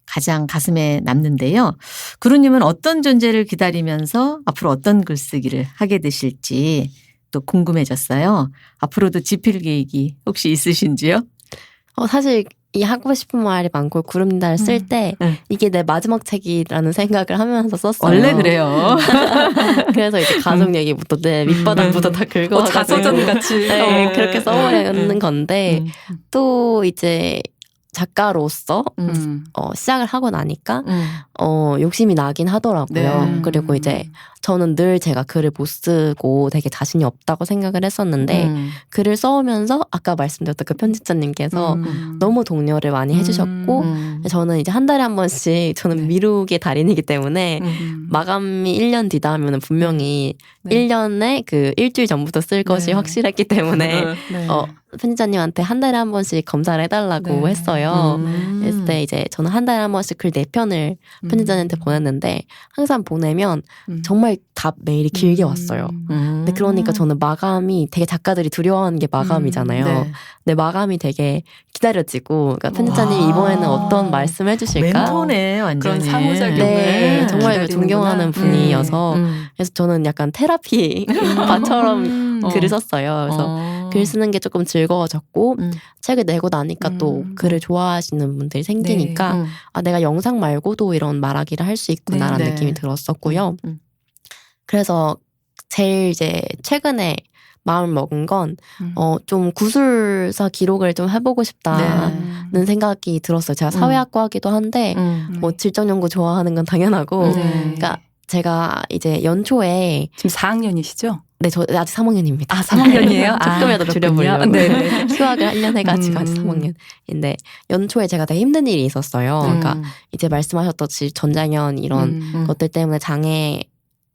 가장 가슴에 남는데요. 구루님은 어떤 존재를 기다리면서 앞으로 어떤 글쓰기를 하게 되실지 또 궁금해졌어요. 앞으로도 집필 계획이 혹시 있으신지요? 사실 이 하고 싶은 말이 많고 구름다를 쓸 때 이게 내 마지막 책이라는 생각을 하면서 썼어요. 원래 그래요. 그래서 이제 가족 얘기부터 내 밑바닥부터 다 긁어가지고 자서전 같이 그렇게 써보려는 건데 또 이제 작가로서 시작을 하고 나니까 욕심이 나긴 하더라고요. 그리고 이제 저는 늘 제가 글을 못 쓰고 되게 자신이 없다고 생각을 했었는데 글을 써오면서 아까 말씀드렸던 그 편집자님께서 너무 독려를 많이 해주셨고 저는 이제 한 달에 한 번씩 저는 미루기의 달인이기 때문에 마감이 1년 뒤다 하면 분명히 1년에 그 일주일 전부터 쓸 것이 확실했기 때문에 편집자님한테 한 달에 한 번씩 검사를 해달라고 했어요. 그랬을 때 이제 저는 한 달에 한 번씩 글 4편을 편집자님한테 보냈는데 항상 보내면 정말 답 메일이 길게 왔어요. 근데 그러니까 저는 마감이 되게 작가들이 두려워하는 게 마감이잖아요. 근데 마감이 되게 기다려지고 그러니까 편집자님이 이번에는 어떤 말씀 해주실까? 멘토네 완전히. 그런 상호작용을 네, 정말 존경하는 분이어서 그래서 저는 약간 테라피 바처럼 글을 썼어요. 그래서 글 쓰는 게 조금 즐거워졌고 책을 내고 나니까 또 글을 좋아하시는 분들이 생기니까 네. 아, 내가 영상 말고도 이런 말하기를 할 수 있구나라는 네. 느낌이 들었었고요. 그래서 제일 이제 최근에 마음을 먹은 건 좀 구술사 기록을 좀 해보고 싶다는 생각이 들었어요. 제가 사회학과이기도 한데 뭐 질적 연구 좋아하는 건 당연하고 그러니까 제가 이제 연초에 지금 4학년이시죠? 네, 저 아직 3학년입니다. 아, 3학년이에요? 조금이라도 줄여보려고. 네. 휴학을 1년 해가지고 아직 3학년인데 연초에 제가 되게 힘든 일이 있었어요. 그러니까 이제 말씀하셨듯이 전장현 이런 것들 때문에 장애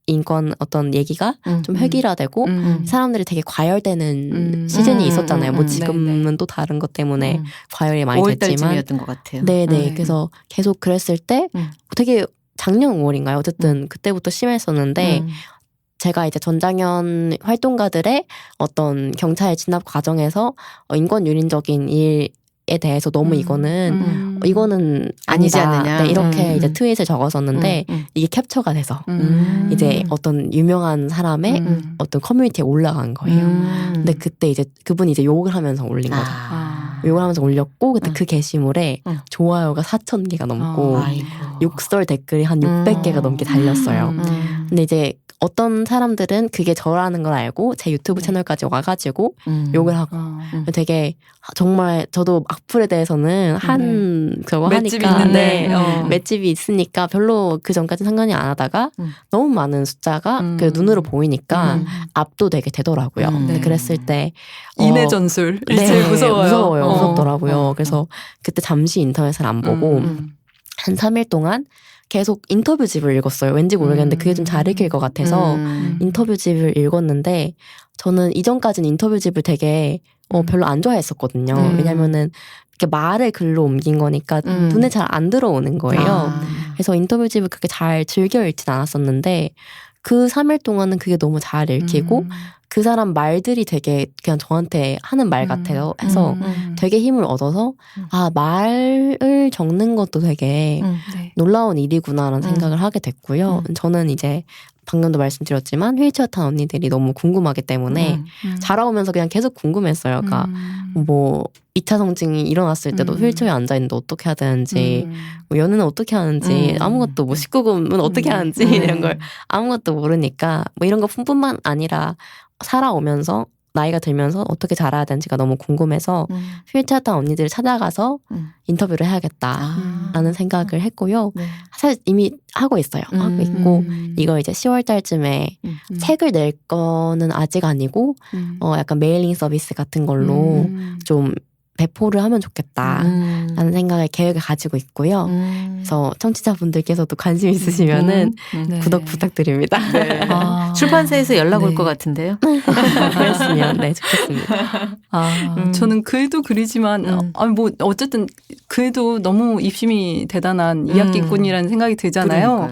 인권 어떤 얘기가 좀 획일화되고 사람들이 되게 과열되는 시즌이 있었잖아요. 뭐 지금은 또 다른 것 때문에 과열이 많이 5월달쯤이었던 됐지만 것 같아요. 네네. 그래서 계속 그랬을 때 되게 작년 5월인가요? 어쨌든 그때부터 심했었는데 제가 이제 전장현 활동가들의 어떤 경찰 진압 과정에서 인권 유린적인 일에 대해서 너무 이거는 아니지 아니다. 않느냐. 네, 이렇게 이제 트윗을 적었었는데 이게 캡처가 돼서 이제 어떤 유명한 사람의 어떤 커뮤니티에 올라간 거예요. 근데 그때 이제 그분이 이제 욕을 하면서 올린 거죠. 욕을 하면서 올렸고 그때 그 게시물에 좋아요가 4,000개가 넘고 욕설 댓글이 한 600개가 넘게 달렸어요. 근데 이제 어떤 사람들은 그게 저라는 걸 알고 제 유튜브 채널까지 와가지고 욕을 하고 되게 정말 저도 악플에 대해서는 저거 맷집이 하니까 있는데 맷집이 있으니까 별로 그 전까지 상관이 안 하다가 너무 많은 숫자가 그 눈으로 보이니까 압도되게 되더라고요. 근데 그랬을 때 인해 전술 네, 무서워요. 무섭더라고요. 그래서 그때 잠시 인터넷을 안 보고 한 3일 동안 계속 인터뷰집을 읽었어요. 왠지 모르겠는데 그게 좀 잘 읽힐 것 같아서 인터뷰집을 읽었는데 저는 이전까지는 인터뷰집을 되게 별로 안 좋아했었거든요. 왜냐면은 이렇게 말을 글로 옮긴 거니까 눈에 잘 안 들어오는 거예요. 그래서 인터뷰집을 그렇게 잘 즐겨 읽진 않았었는데 그 3일 동안은 그게 너무 잘 읽히고 그 사람 말들이 되게 그냥 저한테 하는 말 같아요. 해서 되게 힘을 얻어서 아, 말을 적는 것도 되게 놀라운 일이구나라는 생각을 하게 됐고요. 저는 이제 방금도 말씀드렸지만 휠체어 탄 언니들이 너무 궁금하기 때문에 자라오면서 그냥 계속 궁금했어요. 그러니까 뭐 2차 성징이 일어났을 때도 휠체어에 앉아있는데 어떻게 해야 되는지 뭐 연애는 어떻게 하는지 아무것도 뭐 19금은 어떻게 하는지 이런 걸 아무것도 모르니까 뭐 이런 거 뿐만 아니라 살아오면서 나이가 들면서 어떻게 자라야 되는지가 너무 궁금해서 휠체어 탄 언니들을 찾아가서 인터뷰를 해야겠다라는 생각을 했고요. 사실 이미 하고 있어요. 하고 있고 이거 이제 10월 달쯤에 책을 낼 거는 아직 아니고 약간 메일링 서비스 같은 걸로 좀 배포를 하면 좋겠다라는 생각을 계획을 가지고 있고요. 그래서 청취자분들께서도 관심 있으시면은 구독 부탁드립니다. 네. 출판사에서 연락 올 것 같은데요. 그랬으면 네 좋겠습니다. 저는 글도 글이지만 뭐 어쨌든 글도 너무 입심이 대단한 이야기꾼이라는 생각이 들잖아요.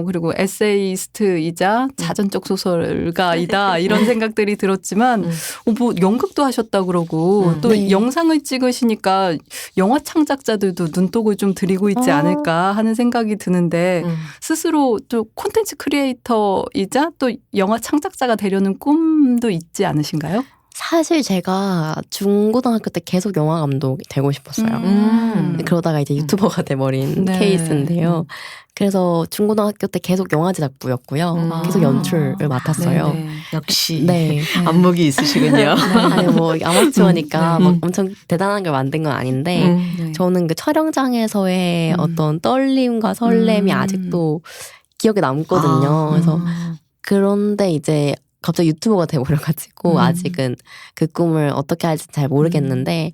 그리고 에세이스트이자 자전적 소설가이다 이런 생각들이 들었지만 뭐 연극도 하셨다 그러고 또 영상을 찍으시니까 영화 창작자들도 눈독을 좀 들이고 있지 않을까 하는 생각이 드는데 스스로 또 콘텐츠 크리에이터이자 또 영화 창작자가 되려는 꿈도 있지 않으신가요? 사실 제가 중고등학교 때 계속 영화 감독이 되고 싶었어요. 그러다가 이제 유튜버가 돼버린 케이스인데요. 그래서 중고등학교 때 계속 영화 제작부였고요. 계속 연출을 맡았어요. 역시 안목이 있으시군요. 아니 뭐 아마추어니까 막 엄청 대단한 걸 만든 건 아닌데 저는 그 촬영장에서의 어떤 떨림과 설렘이 아직도 기억에 남거든요. 그래서 그런데 이제 갑자기 유튜버가 돼버려가지고 아직은 그 꿈을 어떻게 할지 잘 모르겠는데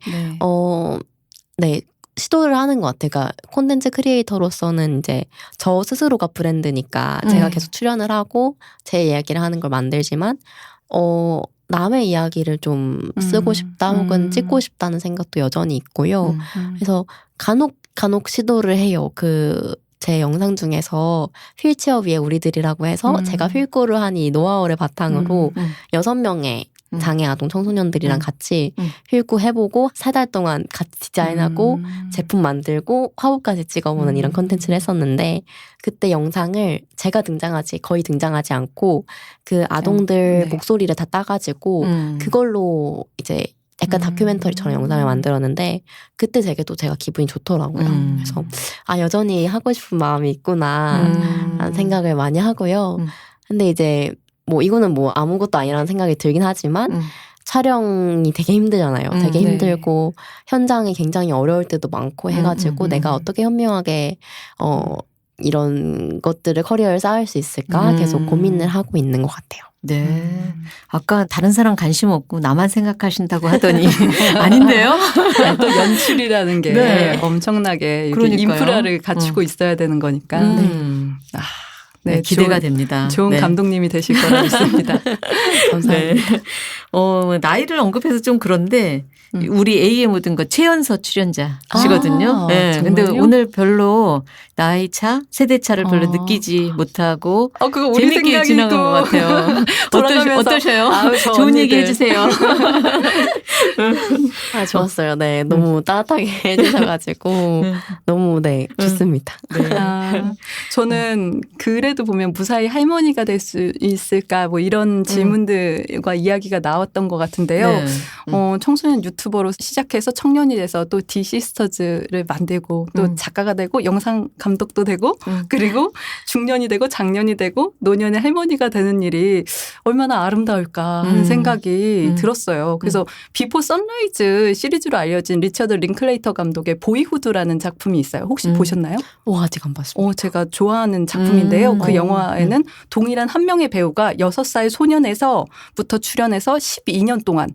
시도를 하는 것 같아요. 그러니까 콘텐츠 크리에이터로서는 이제 저 스스로가 브랜드니까 제가 계속 출연을 하고 제 이야기를 하는 걸 만들지만 남의 이야기를 좀 쓰고 싶다 혹은 찍고 싶다는 생각도 여전히 있고요. 그래서 간혹 시도를 해요. 제 영상 중에서 휠체어 위에 우리들이라고 해서 제가 휠고를 한 이 노하우를 바탕으로 6명의 장애 아동 청소년들이랑 같이 휠고 해보고 3달 동안 같이 디자인하고 제품 만들고 화보까지 찍어보는 이런 컨텐츠를 했었는데 그때 영상을 제가 거의 등장하지 않고 그 아동들 목소리를 다 따가지고 그걸로 이제 약간 다큐멘터리처럼 영상을 만들었는데 그때 되게 또 제가 기분이 좋더라고요. 그래서 여전히 하고 싶은 마음이 있구나 라는 생각을 많이 하고요. 근데 이제 뭐 이거는 뭐 아무것도 아니라는 생각이 들긴 하지만 촬영이 되게 힘들잖아요. 되게 힘들고 현장이 굉장히 어려울 때도 많고 해가지고 내가 어떻게 현명하게 이런 것들을 커리어를 쌓을 수 있을까 계속 고민을 하고 있는 것 같아요. 네. 아까 다른 사람 관심 없고 나만 생각하신다고 하더니 아닌데요? 또 연출이라는 게 네. 엄청나게 그러니까요. 인프라를 갖추고 있어야 되는 거니까. 네, 기대가 됩니다. 좋은 네. 감독님이 되실 거라 믿습니다. 감사합니다. 네. 나이를 언급해서 좀 그런데 우리 A의 모든 것 최연소 출연자시거든요. 네. 근데 오늘 별로 나이 차, 세대 차를 별로 느끼지 못하고 그거 우리 재밌게 지나간 것 같아요. 어떠셔요? 좋은 얘기 해주세요. 좋았어요. 네, 너무 따뜻하게 해주셔가지고 너무 좋습니다. 네. 저는 그래도 보면 무사히 할머니가 될 수 있을까 뭐 이런 질문들과 이야기가 나왔던 것 같은데요. 네. 청소년 유튜버로 시작해서 청년이 돼서 또 디시스터즈를 만들고 또 작가가 되고 영상 감독도 되고 그리고 중년이 되고 장년이 되고 노년의 할머니가 되는 일이 얼마나 아름다울까 하는 생각이 들었어요. 그래서 비포 선라이즈 시리즈로 알려진 리처드 링클레이터 감독의 보이후드라는 작품이 있어요. 혹시 보셨나요? 아직 안 봤습니다. 제가 좋아하는 작품인데요. 그 영화에는 동일한 한 명의 배우가 6살 소년에서부터 출연해서 12년 동안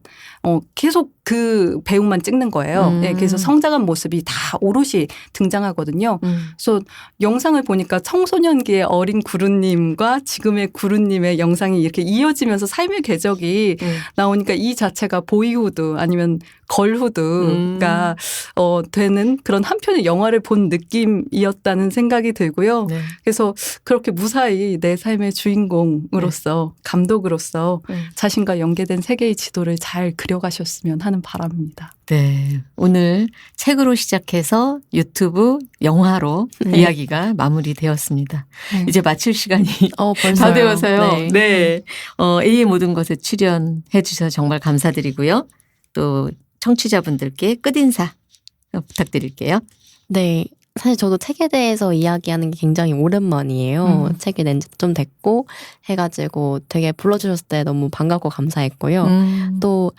계속 그 배우만 찍는 거예요. 네, 그래서 성장한 모습이 다 오롯이 등장하거든요. 그래서 영상을 보니까 청소년기의 어린 구루님과 지금의 구루님의 영상이 이렇게 이어지면서 삶의 궤적이 나오니까 이 자체가 보이후드 아니면 걸후드가 되는 그런 한 편의 영화를 본 느낌이었다는 생각이 들고요. 네. 그래서 그렇게 무사히 내 삶의 주인공으로서 감독으로서 자신과 연계된 세계의 지도를 잘 그려가셨으면 하는 바람입니다. 네. 오늘 책으로 시작해서 유튜브, 영화로 이야기가 마무리되었습니다. 이제 마칠 시간이 다 되어서요. 네. A의 모든 것에 출연해 주셔서 정말 감사드리고요. 또 청취자분들께 끝인사 부탁드릴게요. 네. 사실 저도 책에 대해서 이야기하는 게 굉장히 오랜만이에요. 책이 낸 지 좀 됐고 해가지고 되게 불러주셨을 때 너무 반갑고 감사했고요. 또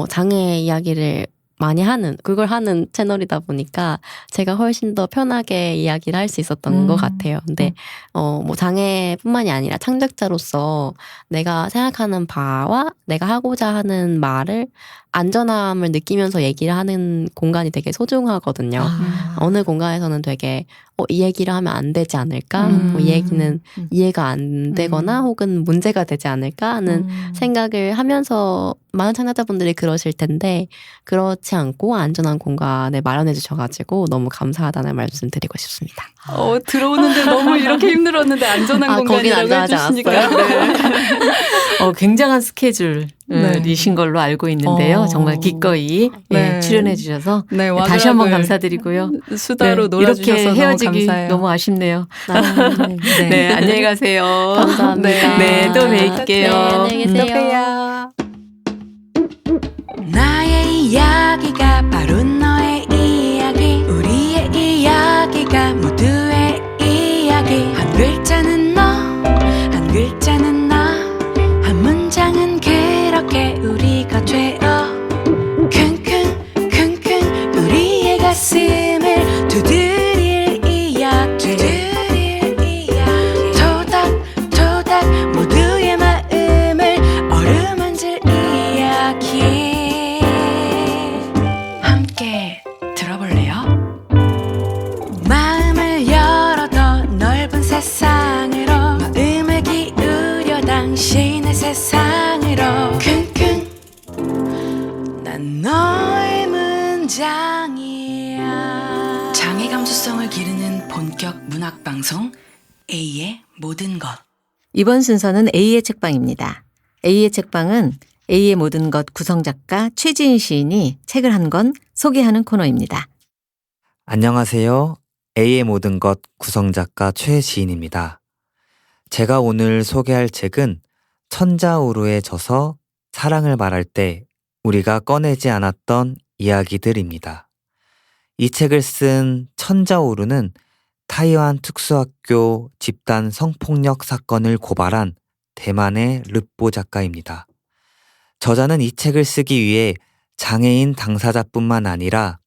장애 이야기를 많이 그걸 하는 채널이다 보니까 제가 훨씬 더 편하게 이야기를 할 수 있었던 것 같아요. 근데 뭐 장애뿐만이 아니라 창작자로서 내가 생각하는 바와 내가 하고자 하는 말을 안전함을 느끼면서 얘기를 하는 공간이 되게 소중하거든요. 어느 공간에서는 되게 이 얘기를 하면 안 되지 않을까? 이 얘기는 이해가 안 되거나 혹은 문제가 되지 않을까 하는 생각을 하면서 많은 창작자분들이 그러실 텐데 그렇지 않고 안전한 공간을 마련해 주셔가지고 너무 감사하다는 말씀 드리고 싶습니다. 들어오는데 너무 이렇게 힘들었는데 안전한 공간이라고 해주시니까. 굉장한 스케줄이신 걸로 알고 있는데요. 정말 기꺼이 출연해 주셔서 다시 한번 감사드리고요. 수다로 놀아주셔서 이렇게 헤어지기 너무 감사해요. 너무 아쉽네요. 네, 안녕히 가세요. 감사합니다. 네, 또 뵐게요. 네, 안녕히 계세요. 또 봬요. 나의 이야기가 바로 너의 이야기 우리의 이야기가 모두의 이야기 한 글자는 너 한 글자는 나 한 문장은 그렇게 우리가 되어 킁킁 우리의 가슴을 두드릴 이야기 토닥토닥 모두의 마음을 어루만질 이야기 함께 들어볼래요? 마음을 열어 더 넓은 세상으로 마음을 기울여 당신의 세상으로 킁킁 난 너의 문장이야 장애 감수성을 기르는 본격 문학방송 A의 모든 것 이번 순서는 A의 책방입니다. A의 책방은 A의 모든 것 구성작가 최지인 시인이 책을 한 권 소개하는 코너입니다. 안녕하세요. A의 모든 것 구성작가 최지인입니다. 제가 오늘 소개할 책은 천자오루에 져서 사랑을 말할 때 우리가 꺼내지 않았던 이야기들입니다. 이 책을 쓴 천자오루는 타이완 특수학교 집단 성폭력 사건을 고발한 대만의 르뽀 작가입니다. 저자는 이 책을 쓰기 위해 장애인 당사자뿐만 아니라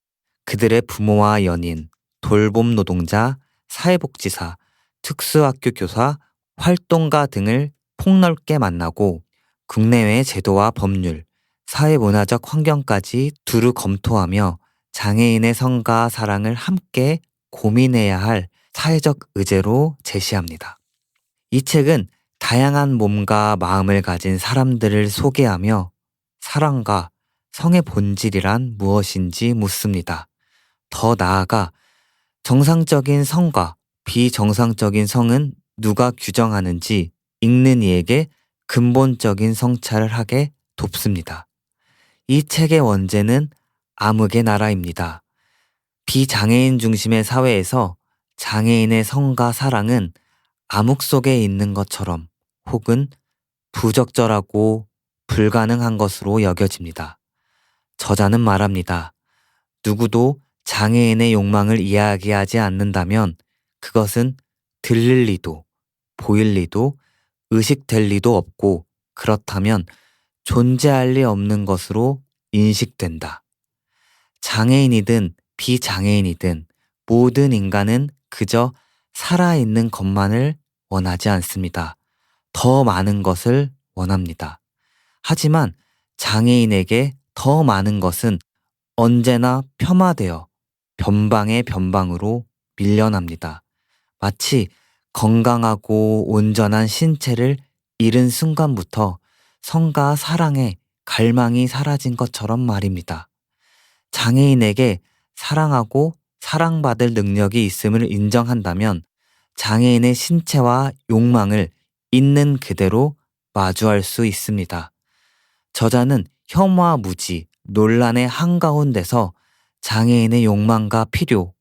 그들의 부모와 연인, 돌봄 노동자, 사회복지사, 특수학교 교사, 활동가 등을 폭넓게 만나고 국내외 제도와 법률, 사회문화적 환경까지 두루 검토하며 장애인의 성과 사랑을 함께 고민해야 할 사회적 의제로 제시합니다. 이 책은 다양한 몸과 마음을 가진 사람들을 소개하며 사랑과 성의 본질이란 무엇인지 묻습니다. 더 나아가 정상적인 성과 비정상적인 성은 누가 규정하는지 읽는 이에게 근본적인 성찰을 하게 돕습니다. 이 책의 원제는 암흑의 나라입니다. 비장애인 중심의 사회에서 장애인의 성과 사랑은 암흑 속에 있는 것처럼 혹은 부적절하고 불가능한 것으로 여겨집니다. 저자는 말합니다. 누구도 장애인의 욕망을 이야기하지 않는다면 그것은 들릴 리도, 보일 리도, 의식될 리도 없고 그렇다면 존재할 리 없는 것으로 인식된다. 장애인이든 비장애인이든 모든 인간은 그저 살아있는 것만을 원하지 않습니다. 더 많은 것을 원합니다. 하지만 장애인에게 더 많은 것은 언제나 폄하되어 변방의 변방으로 밀려납니다. 마치 건강하고 온전한 신체를 잃은 순간부터 성과 사랑에 갈망이 사라진 것처럼 말입니다. 장애인에게 사랑하고 사랑받을 능력이 있음을 인정한다면 장애인의 신체와 욕망을 있는 그대로 마주할 수 있습니다. 저자는 혐오와 무지, 논란의 한가운데서 장애인의 욕망과 필요,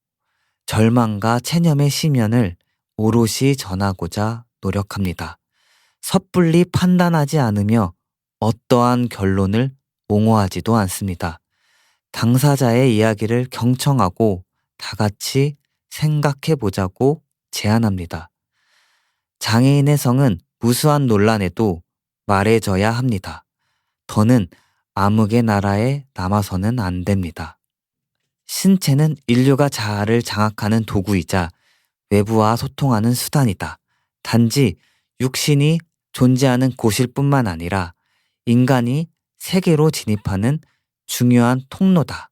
절망과 체념의 시면을 오롯이 전하고자 노력합니다. 섣불리 판단하지 않으며 어떠한 결론을 옹호하지도 않습니다. 당사자의 이야기를 경청하고 다 같이 생각해보자고 제안합니다. 장애인의 성은 무수한 논란에도 말해져야 합니다. 더는 암흑의 나라에 남아서는 안 됩니다. 신체는 인류가 자아를 장악하는 도구이자 외부와 소통하는 수단이다. 단지 육신이 존재하는 곳일 뿐만 아니라 인간이 세계로 진입하는 중요한 통로다.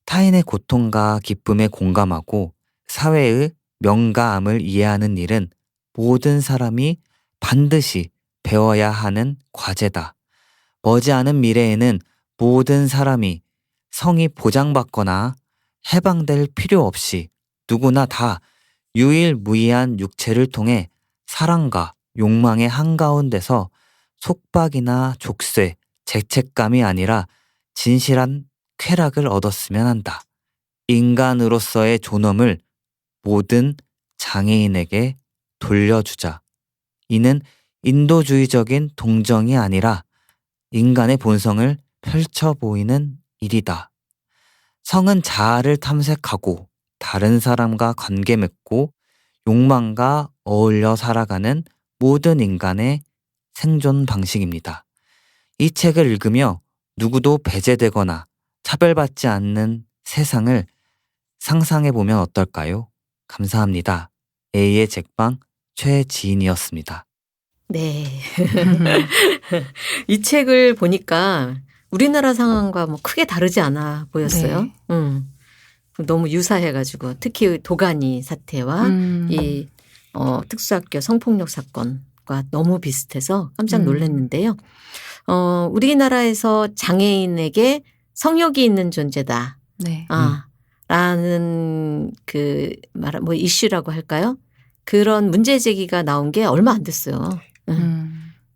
타인의 고통과 기쁨에 공감하고 사회의 명가암을 이해하는 일은 모든 사람이 반드시 배워야 하는 과제다. 머지않은 미래에는 모든 사람이 성이 보장받거나 해방될 필요 없이 누구나 다 유일무이한 육체를 통해 사랑과 욕망의 한가운데서 속박이나 족쇄, 죄책감이 아니라 진실한 쾌락을 얻었으면 한다. 인간으로서의 존엄을 모든 장애인에게 돌려주자. 이는 인도주의적인 동정이 아니라 인간의 본성을 펼쳐 보이는 일이다. 성은 자아를 탐색하고 다른 사람과 관계 맺고 욕망과 어울려 살아가는 모든 인간의 생존 방식입니다. 이 책을 읽으며 누구도 배제되거나 차별받지 않는 세상을 상상해보면 어떨까요? 감사합니다. A의 책방 최지인이었습니다. 네. 이 책을 보니까 우리나라 상황과 뭐 크게 다르지 않아 보였어요. 네. 너무 유사해가지고 특히 도가니 사태와 이 특수학교 성폭력 사건과 너무 비슷해서 깜짝 놀랐는데요. 우리나라에서 장애인에게 성욕이 있는 존재다. 네. 라는 뭐 이슈라고 할까요? 그런 문제 제기가 나온 게 얼마 안 됐어요.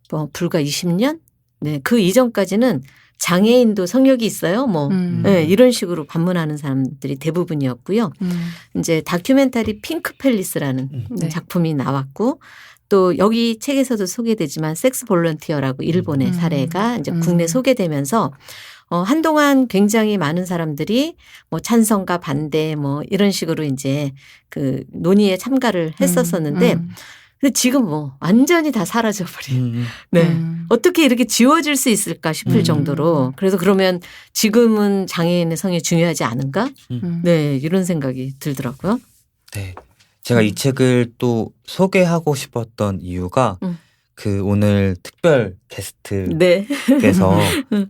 뭐 불과 20년 네, 그 이전까지는 장애인도 성역이 있어요. 뭐 네, 이런 식으로 반문하는 사람들이 대부분이었고요. 이제 다큐멘터리 핑크 팰리스라는 네. 작품이 나왔고 또 여기 책에서도 소개되지만 섹스 볼런티어라고 일본의 사례가 이제 국내 소개되면서 한동안 굉장히 많은 사람들이 뭐 찬성과 반대 뭐 이런 식으로 이제 그 논의에 참가를 했었었는데 근데 지금 뭐 완전히 다 사라져버린. 네. 어떻게 이렇게 지워질 수 있을까 싶을 정도로. 그래서 그러면 지금은 장애인의 성이 중요하지 않은가? 네. 이런 생각이 들더라고요. 네. 제가 이 책을 또 소개하고 싶었던 이유가 그 오늘 특별 게스트께서 네.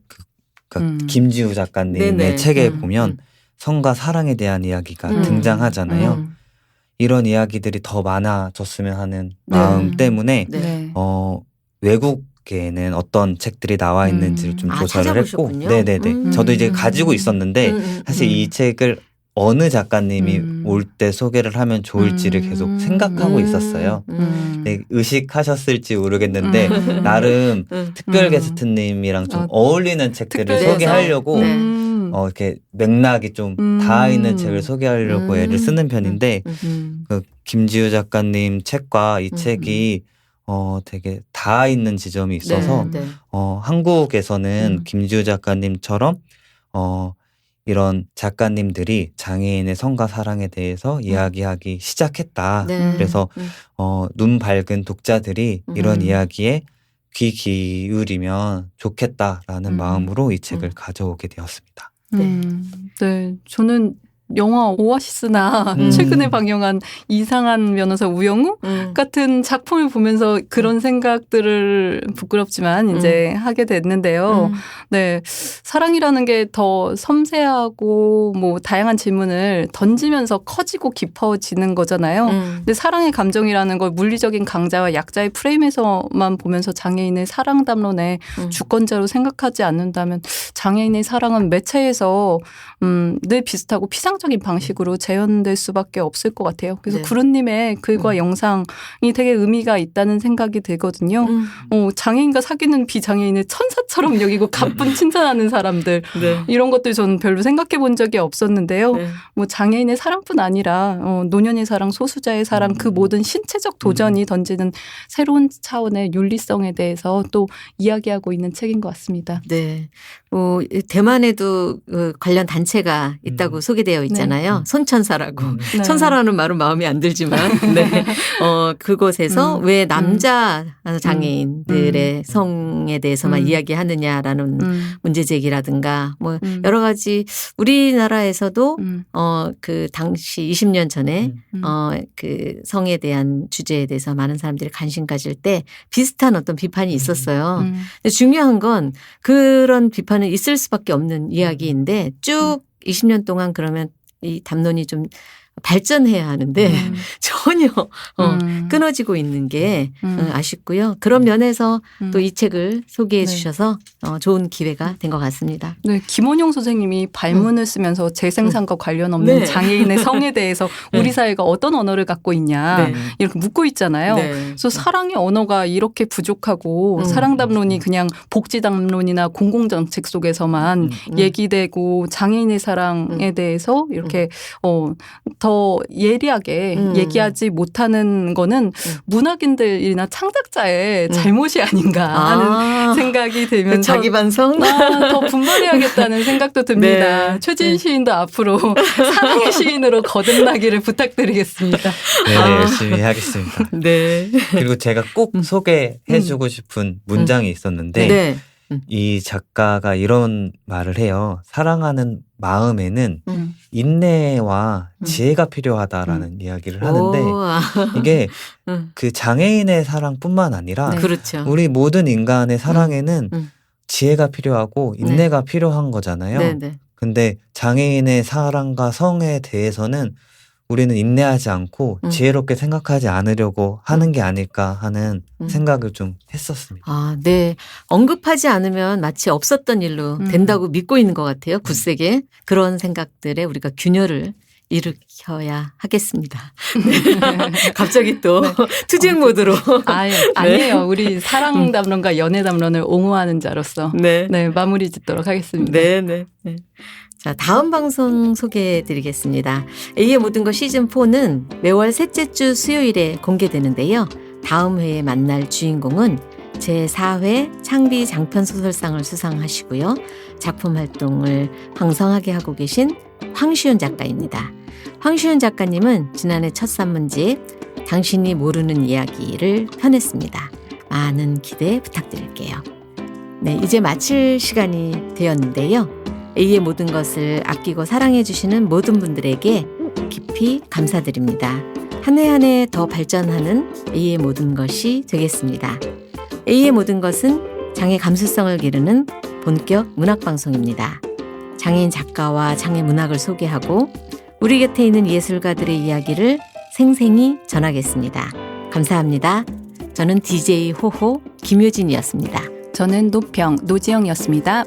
김지우 작가님의 네네. 책에 보면 성과 사랑에 대한 이야기가 등장하잖아요. 이런 이야기들이 더 많아졌으면 하는 마음 때문에 네. 외국에는 어떤 책들이 나와 있는지를 좀 조사를 했고, 찾아보셨군요. 네네네. 저도 이제 가지고 있었는데 사실 이 책을 어느 작가님이 올 때 소개를 하면 좋을지를 계속 생각하고 있었어요. 네, 의식하셨을지 모르겠는데 나름 특별 게스트님이랑 좀 어울리는 책들을 특별해서. 소개하려고 네. 이렇게 맥락이 좀 닿아 있는 책을 소개하려고 애를 쓰는 편인데 그 김지우 작가님 책과 이 책이 되게 닿아 있는 지점이 있어서 네. 한국에서는 김지우 작가님처럼 이런 작가님들이 장애인의 성과 사랑에 대해서 이야기하기 시작했다. 네. 그래서 눈 밝은 독자들이 이런 이야기에 귀 기울이면 좋겠다라는 마음으로 이 책을 가져오게 되었습니다. 네, 저는 영화 오아시스나 최근에 방영한 이상한 변호사 우영우 같은 작품을 보면서 그런 생각들을 부끄럽지만 이제 하게 됐는데요. 네, 사랑이라는 게 더 섬세하고 뭐 다양한 질문을 던지면서 커지고 깊어지는 거잖아요. 근데 사랑의 감정이라는 걸 물리적인 강자와 약자의 프레임에서만 보면서 장애인의 사랑 담론의 주권자로 생각하지 않는다면 장애인의 사랑은 매체에서 늘 비슷하고 피상적인 방식으로 재현될 수밖에 없을 것 같아요. 그래서 네. 구루님의 글과 영상이 되게 의미가 있다는 생각이 들거든요. 장애인과 사귀는 비장애인을 천사처럼 여기고 가뿐 칭찬하는 사람들 네. 이런 것들 저는 별로 생각해 본 적이 없었는데요. 네. 뭐 장애인의 사랑뿐 아니라 노년의 사랑, 소수자의 사랑 그 모든 신체적 도전이 던지는 새로운 차원의 윤리성에 대해서 또 이야기하고 있는 책인 것 같습니다. 네. 대만에도 관련 단체가 있다고 소개되어 있잖아요. 손천사라고. 네. 천사라는 말은 마음에 안 들지만, 네. 그곳에서 왜 남자 장애인들의 성에 대해서만 이야기하느냐라는 문제 제기라든가 뭐 여러 가지 우리나라에서도 그 당시 20년 전에 그 성에 대한 주제에 대해서 많은 사람들이 관심 가질 때 비슷한 어떤 비판이 있었어요. 근데 중요한 건 그런 비판은 있을 수밖에 없는 이야기인데 쭉 20년 동안 그러면 이 담론이 좀 발전해야 하는데 전혀 끊어지고 있는 게 아쉽고요. 그런 면에서 또 이 책을 소개해 주셔서 좋은 기회가 된 것 같습니다. 네, 김원용 선생님이 발문을 쓰면서 재생산과 관련 없는 네. 장애인의 성에 대해서 우리 사회가 어떤 언어를 갖고 있냐 네. 이렇게 묻고 있잖아요. 네. 그래서 사랑의 언어가 이렇게 부족하고 사랑 담론이 그냥 복지 담론이나 공공정책 속에서만 얘기되고 장애인의 사랑에 대해서 이렇게 더 예리하게 얘기하지 못하는 거는 문학인들이나 창작자의 잘못이 아닌가 하는 생각이 들면서 자기 반성? 더 분발해야겠다는 생각도 듭니다. 네. 최진 시인도 앞으로 사랑의 시인으로 거듭나기를 부탁드리겠습니다. 네, 열심히 하겠습니다. 네. 그리고 제가 꼭 소개해주고 싶은 문장이 있었는데 네. 이 작가가 이런 말을 해요. 사랑하는 마음에는 인내와 지혜가 필요하다라는 이야기를 하는데 이게 그 장애인의 사랑뿐만 아니라 그렇죠. 우리 모든 인간의 사랑에는 지혜가 필요하고 인내가 필요한 거잖아요. 네. 근데 장애인의 사랑과 성에 대해서는 우리는 인내하지 않고 지혜롭게 생각하지 않으려고 하는 게 아닐까 하는 생각을 좀 했었습니다. 아, 네. 언급하지 않으면 마치 없었던 일로 된다고 믿고 있는 것 같아요. 굳세게. 그런 생각들에 우리가 균열을 일으켜야 하겠습니다. 갑자기 또 투쟁 모드로. 아니에요. 우리 사랑 담론과 연애 담론을 옹호하는 자로서 네, 마무리 짓도록 하겠습니다. 네. 자, 다음 방송 소개해 드리겠습니다. A의 모든 것 시즌4는 매월 셋째 주 수요일에 공개되는데요. 다음 회에 만날 주인공은 제4회 창비 장편소설상을 수상하시고요. 작품 활동을 황성하게 하고 계신 황시윤 작가입니다. 황시윤 작가님은 지난해 첫 산문집 당신이 모르는 이야기를 펴냈습니다. 많은 기대 부탁드릴게요. 네, 이제 마칠 시간이 되었는데요. A의 모든 것을 아끼고 사랑해 주시는 모든 분들에게 깊이 감사드립니다. 한 해 한 해 더 발전하는 A의 모든 것이 되겠습니다. A의 모든 것은 장애 감수성을 기르는 본격 문학방송입니다. 장애인 작가와 장애 문학을 소개하고 우리 곁에 있는 예술가들의 이야기를 생생히 전하겠습니다. 감사합니다. 저는 DJ 호호 김효진이었습니다. 저는 노평 노지영이었습니다.